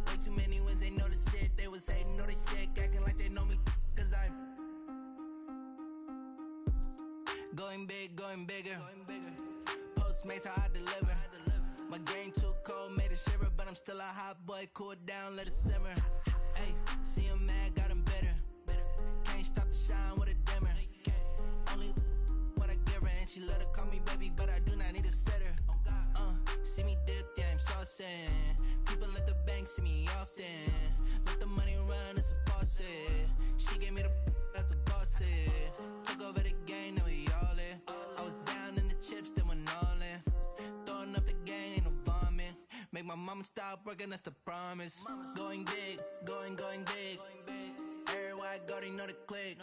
Way too many wins, they know the shit. They was hating, know they sick, acting like they know me. Cause I'm going big, going bigger. Postmates how I deliver. My game too cold, made it shiver, but I'm still a hot boy. Cool it down, let it simmer. Hey, see him mad, got him bitter. Can't stop the shine with a dimmer. Only what I give her, and she let her call me baby, but I do not need a sitter. See me dip, yeah, I'm saucing. People at the bank see me often. Let the money run, it's a faucet. She gave me the that's a faucet. Took over the game, now we all in. I was down in the chips, then went all in. Throwing up the game, ain't no vomit. Make my mama stop working, that's the promise. Going big, going big. Everywhere I go, they know the click.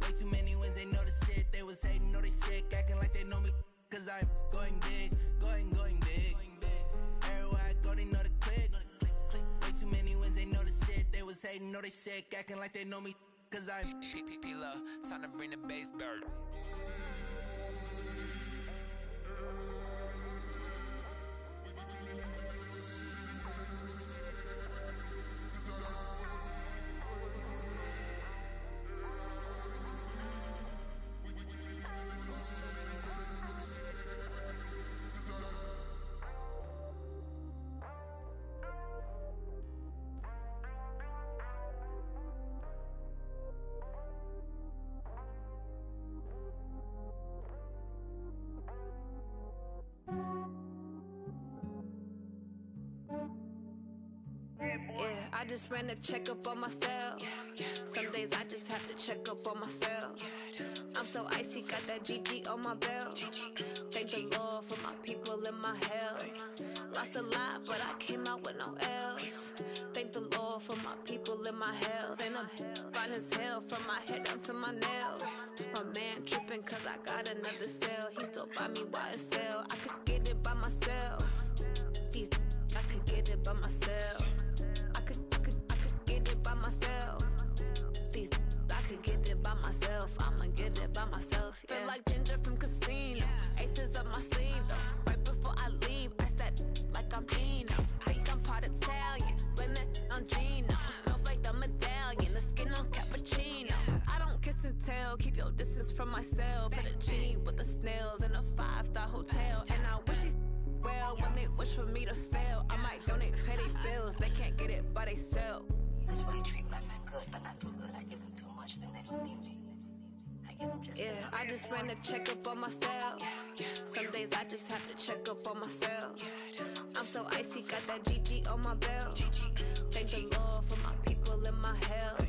Way too many wins, they know the shit. They was hating, know they sick, acting like they know me. Cause I'm going big, going big. Everywhere I go, they know the click. Way too many wins, they know the shit. They was hating, know they sick, acting like they know me. Cause I'm time to bring the bass bird. I just ran a checkup on myself. Some days I just have to check up on myself. I'm so icy, got that GG on my belt. Thank the Lord for my people in my health. Lost a lot, but I came out with no else. Thank the Lord for my people in my health. And I'm fine as hell from my head down to my nails. My man tripping cause I got another cell. He still buy me YSL. I could get it by myself. These I could get it by myself. I could get it by myself. These I could get it by myself. I'ma get it by myself. Yeah. Feel like Ginger from Casino. Aces up my sleeve though. Right before I leave, I said like I'm Eno. Think I'm part Italian. Blame it on Gino. Smells like the medallion. The skin on cappuccino. I don't kiss and tell. Keep your distance from myself. For the genie with the snails in a 5-star hotel. And I wish he's well when they wish for me to fail. I might donate petty bills. They can't get it by they sell. That's why I treat my men good, but not too good. I give them too much, then they don't need me. I give them just enough. I just ran a checkup on myself. Some days I just have to check up on myself. I'm so icy, got that GG on my belt. Thank the Lord for my people in my health.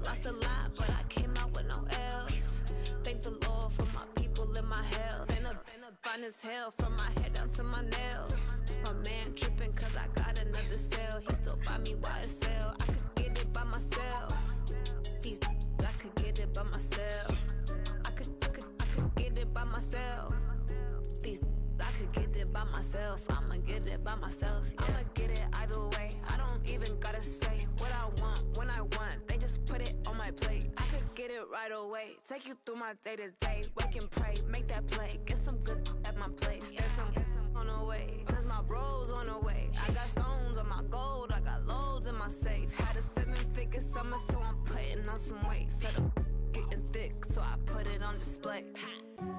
Lost a lot, but I came out with no else. Thank the Lord for my people in my health. And I'm fine as hell from my head down to my nails. My man tripping cause I got another cell. He still buy me YSL. I could get it by myself. These I could get it by myself. I could get it by myself. These I could get it by myself. I'ma get it by myself. Yeah. I'ma get it either way. I don't even gotta say what I want when I want. They just put it on my plate. I could get it right away. Take you through my day to day. Wake and pray, make that play. Get some good at my place. There's some on the way. Cause my bro's on the way. I got stones on my gold. I got loads in my safe. Had a 7-figure summer, so I'm putting on some weight. Set up getting thick, so I put it on display.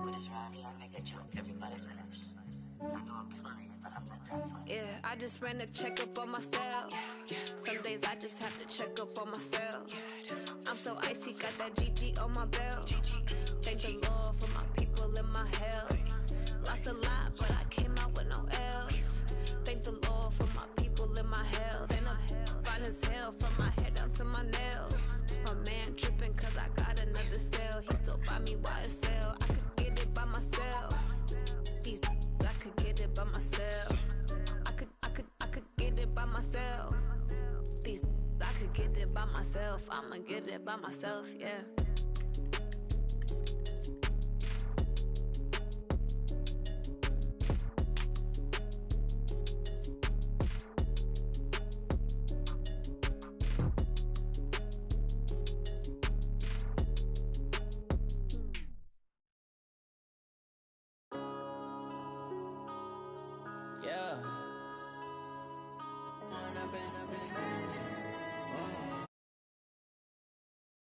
With this rhyme, I make a joke. Everybody laughs. I know I'm funny, but I'm not that funny. Yeah, I just ran a checkup on myself. Some days I just have to check up on myself. I'm so icy, icy, got that GG on my belt. Thank the Lord for my people in my hell. Lost a lot, but I came out with no L's. Thank the Lord for my people in my hell. Then I'm fine as hell from my head down to my nails. My man tripping cause I got another cell. He still buy me YSL. I could get it by myself. These I could get it by myself. I could get it by myself. These I could get it by myself. I'ma get it by myself, yeah. Yeah.